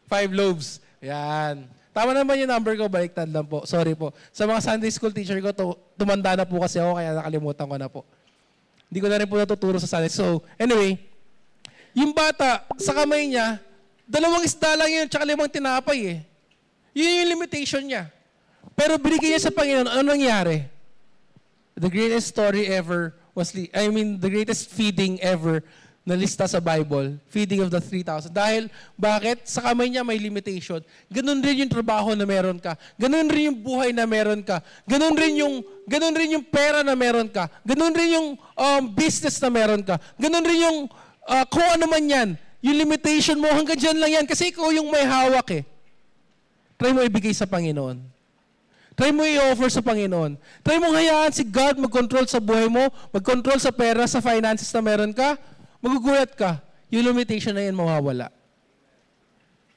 5 loaves. Yan. Tama naman yung number ko, baliktad lang po. Sorry po. Sa mga Sunday school teacher ko, tumanda na po kasi ako, kaya nakalimutan ko na po. Hindi ko na rin po natuturo sa Sunday. So, anyway, yung bata, sa kamay niya, 2 isda lang yun, tsaka 5 tinapay eh. Yun yung limitation niya. Pero binigay niya sa Panginoon, ano nangyari? The greatest story ever the greatest feeding ever na lista sa Bible, feeding of the 3,000. Dahil, bakit? Sa kamay niya may limitation. Ganun rin yung trabaho na meron ka. Ganun rin yung buhay na meron ka. Ganun rin yung pera na meron ka. Ganun rin yung business na meron ka. Ganun rin yung kung ano man yan. Yung limitation mo, hanggang dyan lang yan. Kasi ikaw yung may hawak eh. Try mo ibigay sa Panginoon. Try mo i-offer sa Panginoon. Try mo hayaan si God mag-control sa buhay mo, mag-control sa pera, sa finances na meron ka. Magugulat ka. Yung limitation na yan mawawala.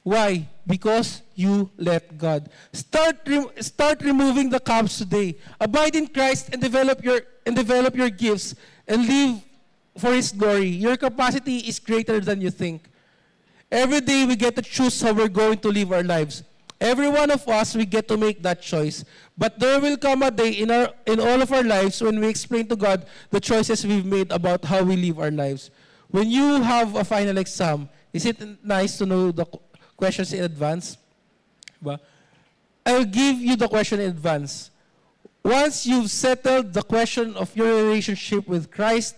Why? Because you let God. Start removing the cups today. Abide in Christ and develop your gifts and live for His glory. Your capacity is greater than you think. Every day we get to choose how we're going to live our lives. Every one of us, we get to make that choice. But there will come a day in all of our lives when we explain to God the choices we've made about how we live our lives. When you have a final exam, is it nice to know the questions in advance? Diba? I'll give you the question in advance. Once you've settled the question of your relationship with Christ,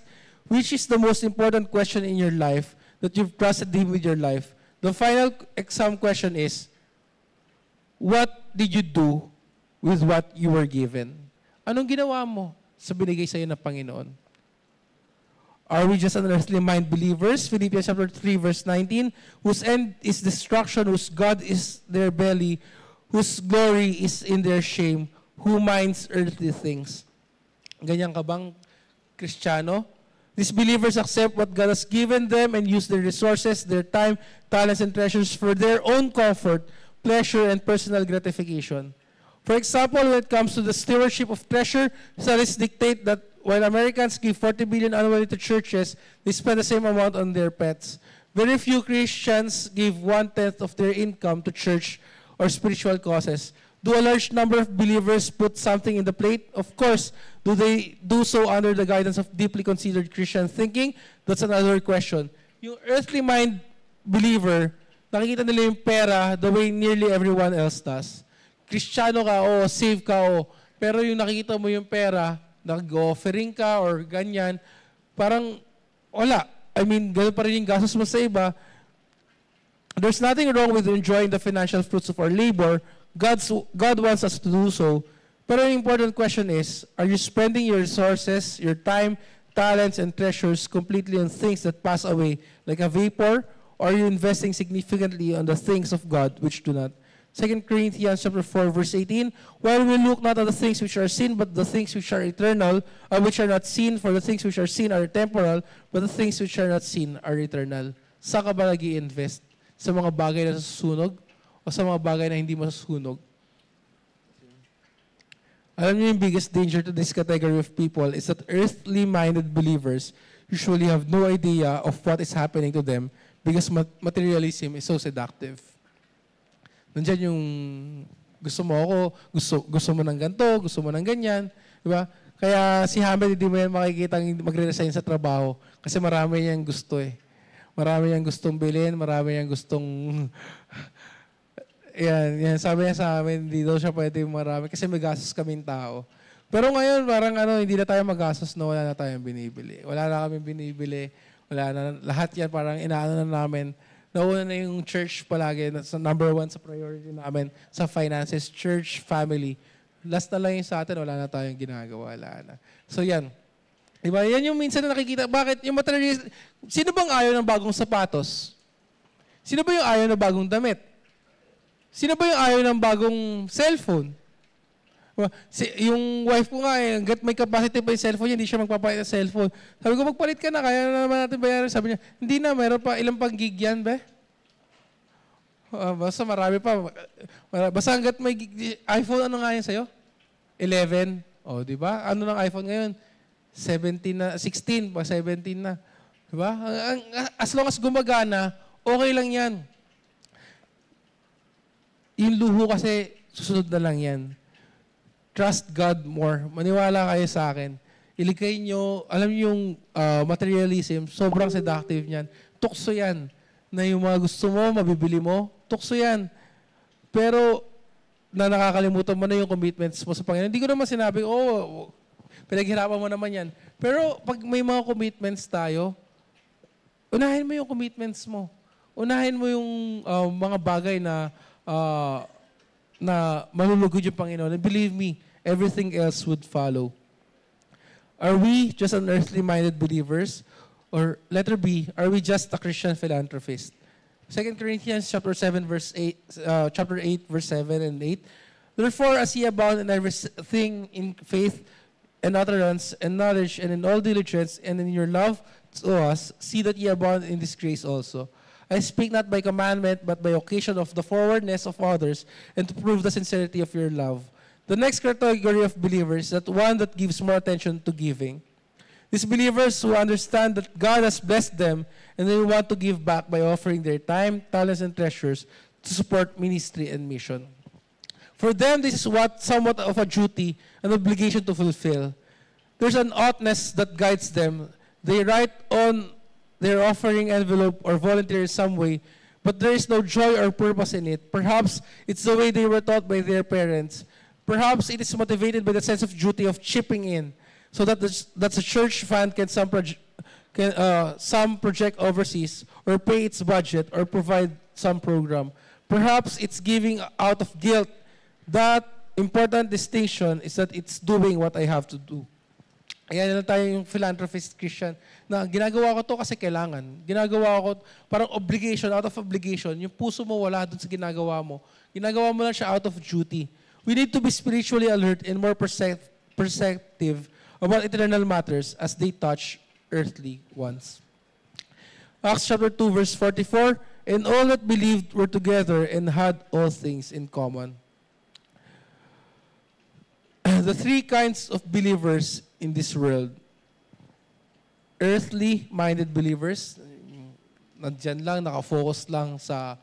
which is the most important question in your life, that you've trusted Him with your life, the final exam question is, what did you do with what you were given? Anong ginawa mo sa binigay sa'yo ng Panginoon? Are we just unearthly mind believers? Philippians chapter 3, verse 19, whose end is destruction, whose God is their belly, whose glory is in their shame, who minds earthly things. Ganyan ka bang Kristiyano? These believers accept what God has given them and use their resources, their time, talents, and treasures for their own comfort, pleasure, and personal gratification. For example, when it comes to the stewardship of treasure, studies dictate that while Americans give $40 billion annually to churches, they spend the same amount on their pets. Very few Christians give 1/10 of their income to church or spiritual causes. Do a large number of believers put something in the plate? Of course. Do they do so under the guidance of deeply considered Christian thinking? That's another question. Yung earthly mind believer, nakikita nila yung pera the way nearly everyone else does. Kristiyano ka, save ka, pero yung nakikita mo yung pera, nag-offering ka or ganyan, parang wala. I mean, ganun pa rin yung gastos mo sa iba. There's nothing wrong with enjoying the financial fruits of our labor. God wants us to do so. But an important question is, are you spending your resources, your time, talents, and treasures completely on things that pass away like a vapor? Or are you investing significantly on the things of God which do not? 2 Corinthians chapter 4, verse 18, while we look not at the things which are seen, but the things which are eternal, which are not seen, for the things which are seen are temporal, but the things which are not seen are eternal. Saan ka ba nag-i-invest? Sa mga bagay na susunog o sa mga bagay na hindi masusunog? Alam niyo yung biggest danger to this category of people is that earthly-minded believers usually have no idea of what is happening to them because materialism is so seductive. Nandiyan yung gusto mo ako, gusto mo ng ganito, gusto mo ng ganyan, di ba? Kaya si Hamid hindi mo yan makikita magre-resign sa trabaho kasi marami niyang gusto eh. Marami niyang gustong bilhin, marami niyang gustong yan, sabi niya sa amin, hindi daw siya pwede marami kasi may gastos kaming tao. Pero ngayon, parang hindi na tayo magastos na wala na tayong binibili. Wala na kami binibili. Wala na, lahat yan parang inaano na namin. Nauna na yung church palagi, number one sa priority namin sa finances, church, family. Last na lang yung sa atin, wala na tayong ginagawa. Wala na. So yan. Diba? Yan yung minsan na nakikita. Bakit? Yung materialist, sino bang ayaw ng bagong sapatos? Sino ba yung ayaw ng bagong damit? Sino ba yung ayaw ng bagong cellphone? Yung wife ko nga, hanggat may capacity pa yung cellphone niya, hindi siya magpapalit ng cellphone. Sabi ko, magpalit ka na, kaya na naman natin bayaran. Sabi niya, hindi na, meron pa, ilang pang gig yan, be? Basta marami pa. Basta hanggat may gig, iPhone, ano nga yan sa'yo? 11. O, di ba? Ano ng iPhone ngayon? 17 na, 16, pa 17 na. Di ba? As long as gumagana, okay lang yan. Yung luho kasi, susunod na lang yan. Trust God more. Maniwala kayo sa akin. Iligay nyo, alam nyo yung materialism, sobrang seductive niyan. Tukso yan. Na yung mga gusto mo, mabibili mo, tukso yan. Pero, na nakakalimutan mo na yung commitments mo sa Panginoon. Hindi ko naman sinabi, pinaghirapan mo naman yan. Pero, pag may mga commitments tayo, unahin mo yung commitments mo. Unahin mo yung mga bagay na malulugod yung Panginoon. And believe me, everything else would follow. Are we just an earthly-minded believers? Or letter B, are we just a Christian philanthropist? 2 Corinthians chapter 8, verse 7 and 8. Therefore, as ye abound in everything in faith and utterance and knowledge and in all diligence and in your love to us, see that ye abound in this grace also. I speak not by commandment, but by occasion of the forwardness of others, and to prove the sincerity of your love. The next category of believers is that one that gives more attention to giving. These believers who understand that God has blessed them, and they want to give back by offering their time, talents, and treasures to support ministry and mission. For them, this is somewhat of a duty, an obligation to fulfill. There's an oughtness that guides them. They write on their offering envelope or volunteer in some way, but there is no joy or purpose in it. Perhaps it's the way they were taught by their parents. Perhaps it is motivated by the sense of duty of chipping in, so that the church fund can some project overseas, or pay its budget, or provide some program. Perhaps it's giving out of guilt. That important distinction is that it's doing what I have to do. Ayan na tayo yung philanthropist Christian na ginagawa ko to kasi kailangan. Ginagawa ko parang obligation, out of obligation. Yung puso mo wala dun sa ginagawa mo. Ginagawa mo lang siya out of duty. We need to be spiritually alert and more perceptive about eternal matters as they touch earthly ones. Acts chapter 2 verse 44, and all that believed were together and had all things in common. The three kinds of believers in this world. Earthly-minded believers, nandyan lang, nakafocus lang sa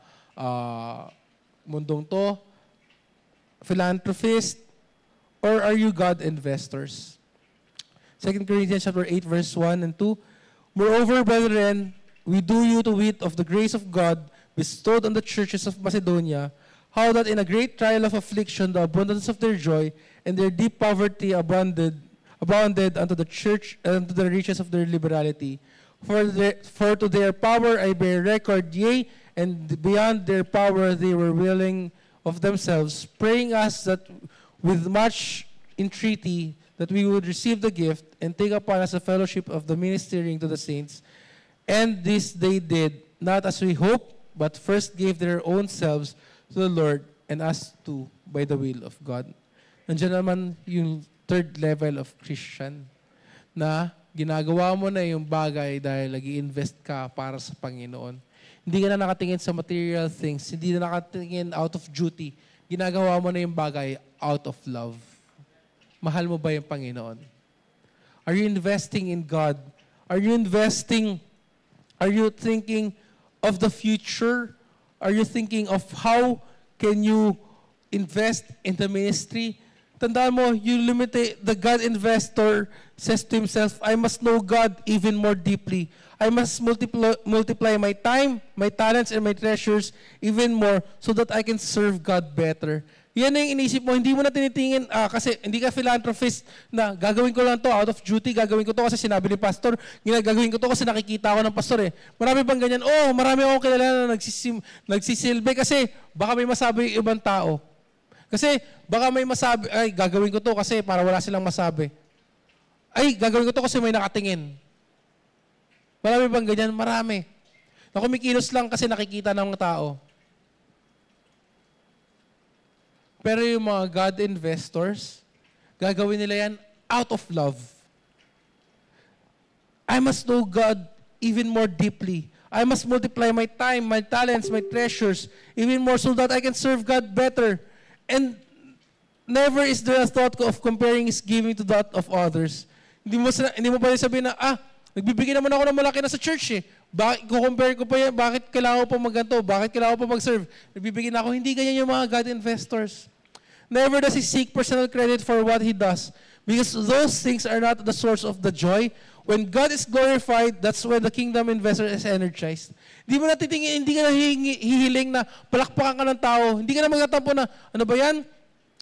mundong to. philanthropists, or are you God investors? 2 Corinthians chapter 8, verse 1 and 2. Moreover, brethren, we do you to wit of the grace of God bestowed on the churches of Macedonia, how that in a great trial of affliction, the abundance of their joy and their deep poverty abounded unto the church and unto the riches of their liberality. For to their power I bear record, yea, and beyond their power they were willing of themselves, praying us that with much entreaty that we would receive the gift and take upon us the fellowship of the ministering to the saints. And this they did, not as we hoped, but first gave their own selves to the Lord, and us too, by the will of God. Nandiyan naman yung third level of Christian, na ginagawa mo na yung bagay dahil nag-i-invest ka para sa Panginoon. Hindi ka na nakatingin sa material things, hindi na nakatingin out of duty. Ginagawa mo na yung bagay out of love. Mahal mo ba yung Panginoon? Are you investing in God? Are you thinking of the future? Are you thinking of how can you invest in the ministry? Tandaan mo, the God investor says to himself, I must know God even more deeply. I must multiply my time, my talents, and my treasures even more so that I can serve God better. Yan na yung inisip mo, hindi mo na tinitingin, kasi hindi ka philanthropist na gagawin ko lang to out of duty, gagawin ko to kasi sinabi ni pastor, gagawin ko to kasi nakikita ko ng pastor eh. Marami bang ganyan? Oh, marami akong kilala na nagsisilbi kasi baka may masabi yung ibang tao. Kasi baka may masabi, ay gagawin ko to kasi para wala silang masabi. Ay, gagawin ko to kasi may nakatingin. Marami bang ganyan? Marami. Na kumikilos lang kasi nakikita ng tao. Pero yung mga God investors, gagawin nila yan out of love. I must know God even more deeply. I must multiply my time, my talents, my treasures, even more so that I can serve God better. And never is there a thought of comparing His giving to that of others. Hindi mo pa rin sabihin na, nagbibigay naman ako ng malaki na sa church eh. Bakit compare ko pa yan? Bakit kailangan ko pa magganto? Bakit kailangan ko pa mag-serve? Nagbibigay na ako. Hindi ganyan yung mga God investors. Never does he seek personal credit for what he does, because those things are not the source of the joy. When God is glorified, that's when the kingdom investor is energized. Hindi mo na titingin, hindi ka na hihiling na palakpakan ka ng tao. Hindi ka na magtatampo na, ano ba yan?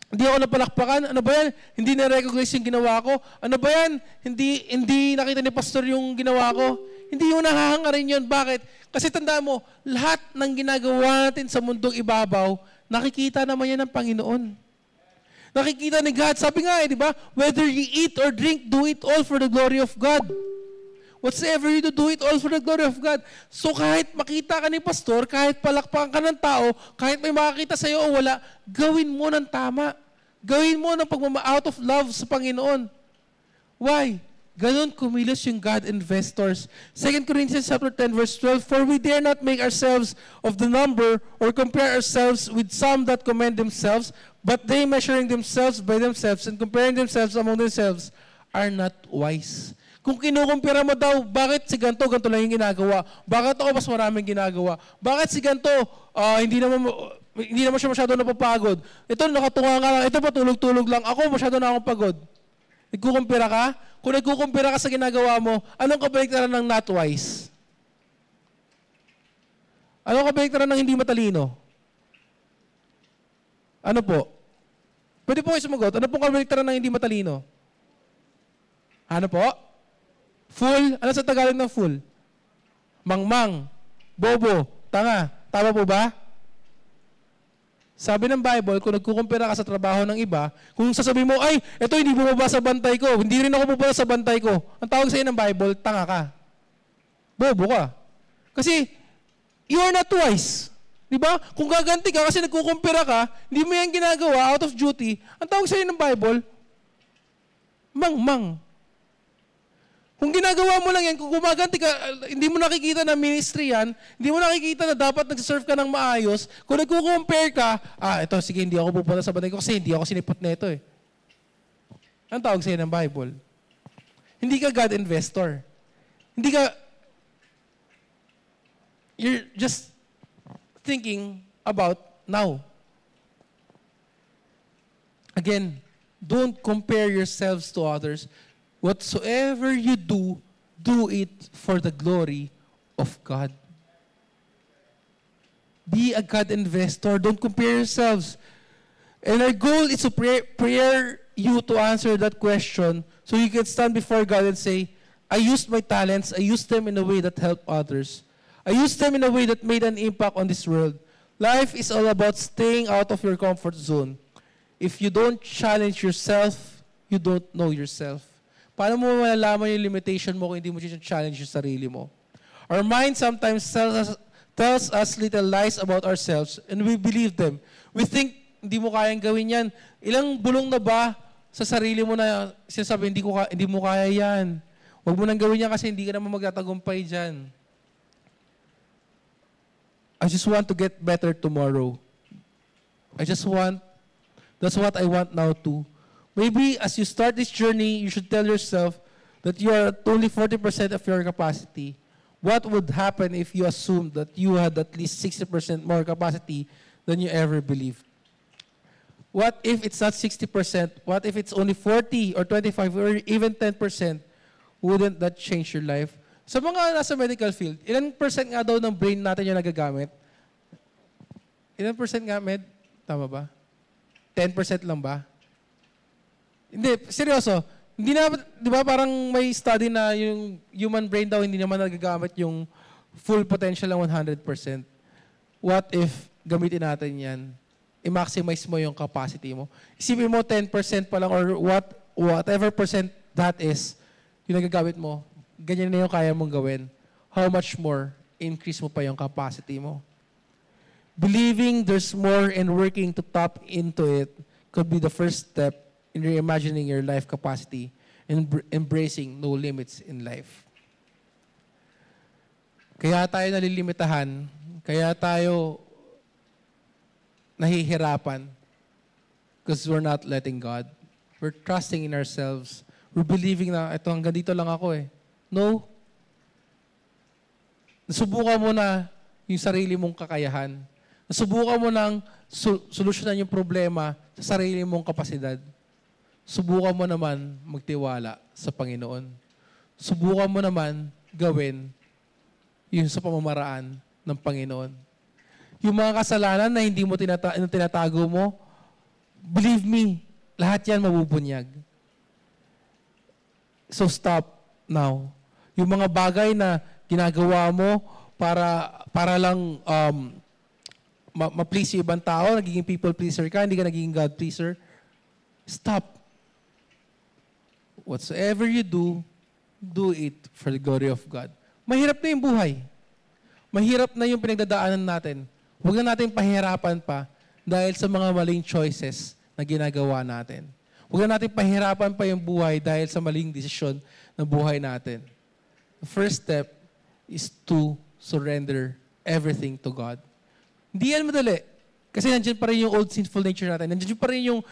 Hindi ako napalakpakan. Ano ba yan? Hindi na-recognize yung ginawa ko. Ano ba yan? Hindi nakita ni pastor yung ginawa ko. Hindi mo nahahangarin yun. Bakit? Kasi tandaan mo, lahat ng ginagawa natin sa mundong ibabaw, nakikita naman yan ng Panginoon. Nakikita ni God. Sabi nga di ba? Whether you eat or drink, do it all for the glory of God. Whatsoever you do it all for the glory of God. So kahit makita ka ni pastor, kahit palakpakan ka ng tao, kahit may makakita sa iyo o wala, gawin mo ng tama. Gawin mo ng out of love sa Panginoon. Why? Ganon kumilos yung God investors. 2 Corinthians chapter 10 verse 12, for we dare not make ourselves of the number or compare ourselves with some that commend themselves, but they measuring themselves by themselves and comparing themselves among themselves are not wise. Kung kinukumpira mo daw, bakit si ganito lang yung ginagawa? Bakit ako mas maraming ginagawa? Bakit si ganito, hindi naman siya masyado napapagod? Ito nakatunga nga lang, ito patulog-tulog lang. Ako masyado na akong pagod. Nagkukumpira ka? Kung nagkukumpira ka sa ginagawa mo, anong kabaliktaran ng not wise? Anong kabaliktaran ng hindi matalino? Ano po? Pwede po kayo sumagot. Ano pong kabaliktaran ng hindi matalino? Ano po? Fool? Ano sa Tagalog ng fool? Mangmang. Bobo. Tanga. Tama po ba? Sabi ng Bible, kung nagkukumpira ka sa trabaho ng iba, kung sasabihin mo, ay, ito hindi bumaba sa bantay ko, hindi rin ako bumaba sa bantay ko, ang tawag sa iyo ng Bible, tanga ka. Bobo ka. Kasi, you are not wise. Diba? Kung gaganti ka kasi nagkukumpira ka, hindi mo yan ginagawa out of duty, ang tawag sa iyo ng Bible, mangmang. Kung ginagawa mo lang yan, kung gumaganti ka, hindi mo nakikita na ministry yan, hindi mo nakikita na dapat nag-serve ka ng maayos, kung nagko-compare ka, ito, sige, hindi ako pupunta sa bantay ko kasi hindi ako sinipot na ito eh. Ang tawag sa'yo ng Bible. Hindi ka God investor. Hindi ka, you're just thinking about now. Again, don't compare yourselves to others. Whatsoever you do, do it for the glory of God. Be a God investor. Don't compare yourselves. And our goal is to prayer you to answer that question so you can stand before God and say, I used my talents, I used them in a way that helped others. I used them in a way that made an impact on this world. Life is all about staying out of your comfort zone. If you don't challenge yourself, you don't know yourself. Paano mo malalaman yung limitation mo kung hindi mo challenge yung sarili mo? Our mind sometimes tells us little lies about ourselves and we believe them. We think, hindi mo kayang gawin yan. Ilang bulong na ba sa sarili mo na sinasabi, hindi mo kaya yan. Huwag mo nang gawin yan kasi hindi ka naman magtatagumpay dyan. I just want to get better tomorrow. That's what I want now too. Maybe as you start this journey, you should tell yourself that you are at only 40% of your capacity. What would happen if you assumed that you had at least 60% more capacity than you ever believed? What if it's not 60%? What if it's only 40 or 25 or even 10%? Wouldn't that change your life? Sa mga nasa medical field, ilan percent nga daw ng brain natin yung nagagamit? Ilan percent nga, Med? Tama ba? 10% lang ba? Hindi, seryoso. Hindi na, di ba parang may study na yung human brain daw hindi naman nagagamit yung full potential ng 100%. What if gamitin natin yan? I-maximize mo yung capacity mo. Isipin mo 10% pa lang or whatever percent that is, yung nagagamit mo, ganyan na yung kaya mong gawin. How much more, increase mo pa yung capacity mo. Believing there's more and working to tap into it could be the first step in reimagining your life capacity and embracing no limits in life. Kaya tayo nalilimitahan, kaya tayo nahihirapan because we're not letting God. We're trusting in ourselves. We're believing na, ito hanggang dito lang ako eh. No. Nasubukan mo na yung sarili mong kakayahan. Nasubukan mo nang solusyonan yung problema sa sarili mong kapasidad. Subukan mo naman magtiwala sa Panginoon. Subukan mo naman gawin yun sa pamamaraan ng Panginoon. Yung mga kasalanan na hindi mo tinatago mo, believe me, lahat yan mabubunyag. So stop now. Yung mga bagay na ginagawa mo para lang ma-please yung ibang tao, nagiging people pleaser ka, hindi ka nagiging God pleaser, stop. Whatsoever you do, do it for the glory of God. Mahirap na yung buhay. Mahirap na yung pinagdadaanan natin. Huwag na natin pahirapan pa dahil sa mga maling choices na ginagawa natin. Huwag na natin pahirapan pa yung buhay dahil sa maling desisyon na buhay natin. The first step is to surrender everything to God. Hindi yan madali. Kasi nandiyan pa rin yung old sinful nature natin. Nandiyan pa rin yung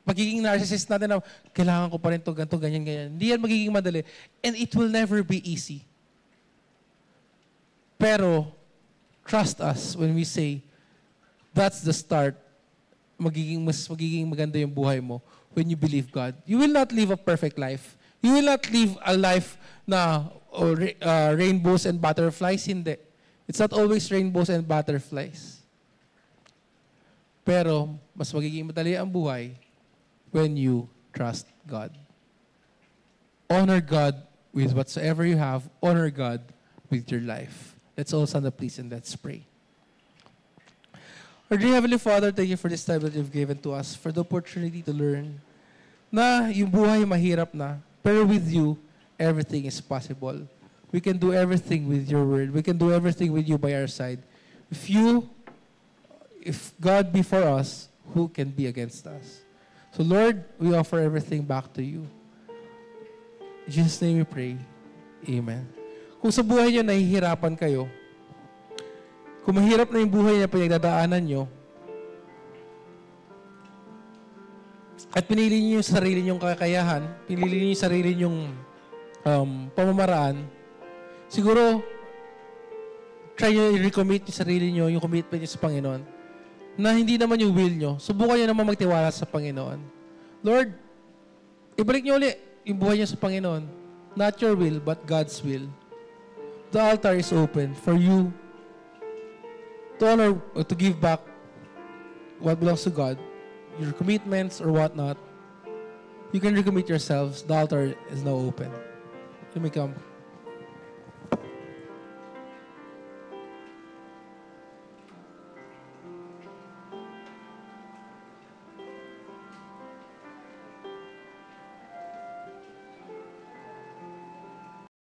pagiging narcissist natin na kailangan ko pa rin ito, ganito, ganyan, ganyan. Hindi yan magiging madali. And it will never be easy. Pero, trust us when we say, that's the start. Magiging maganda yung buhay mo when you believe God. You will not live a perfect life. You will not live a life na rainbows and butterflies. Hindi. It's not always rainbows and butterflies. Pero, mas magiging madali ang buhay when you trust God. Honor God with whatsoever you have. Honor God with your life. Let's all stand up, please, and let's pray. Our dear Heavenly Father, thank you for this time that you've given to us, for the opportunity to learn na yung buhay mahirap na, pero with you, everything is possible. We can do everything with your word. We can do everything with you by our side. If God be for us, who can be against us? So Lord, we offer everything back to you. In Jesus' name we pray. Amen. Kung sa buhay niyo nahihirapan kayo, kung mahirap na yung buhay na pinagdadaanan nyo, at pinili niyo yung sarili niyong kakayahan, pinili niyo yung sarili niyong pamamaraan, siguro, try nyo i-recommit yung sarili nyo, yung commitment nyo sa Panginoon. na hindi naman yung will nyo, subukan nyo naman magtiwala sa Panginoon. Lord, ibalik nyo ulit yung buhay nyo sa Panginoon. Not your will, but God's will. The altar is open for you to honor or to give back what belongs to God, your commitments or whatnot. You can recommit yourselves. The altar is now open. You may come.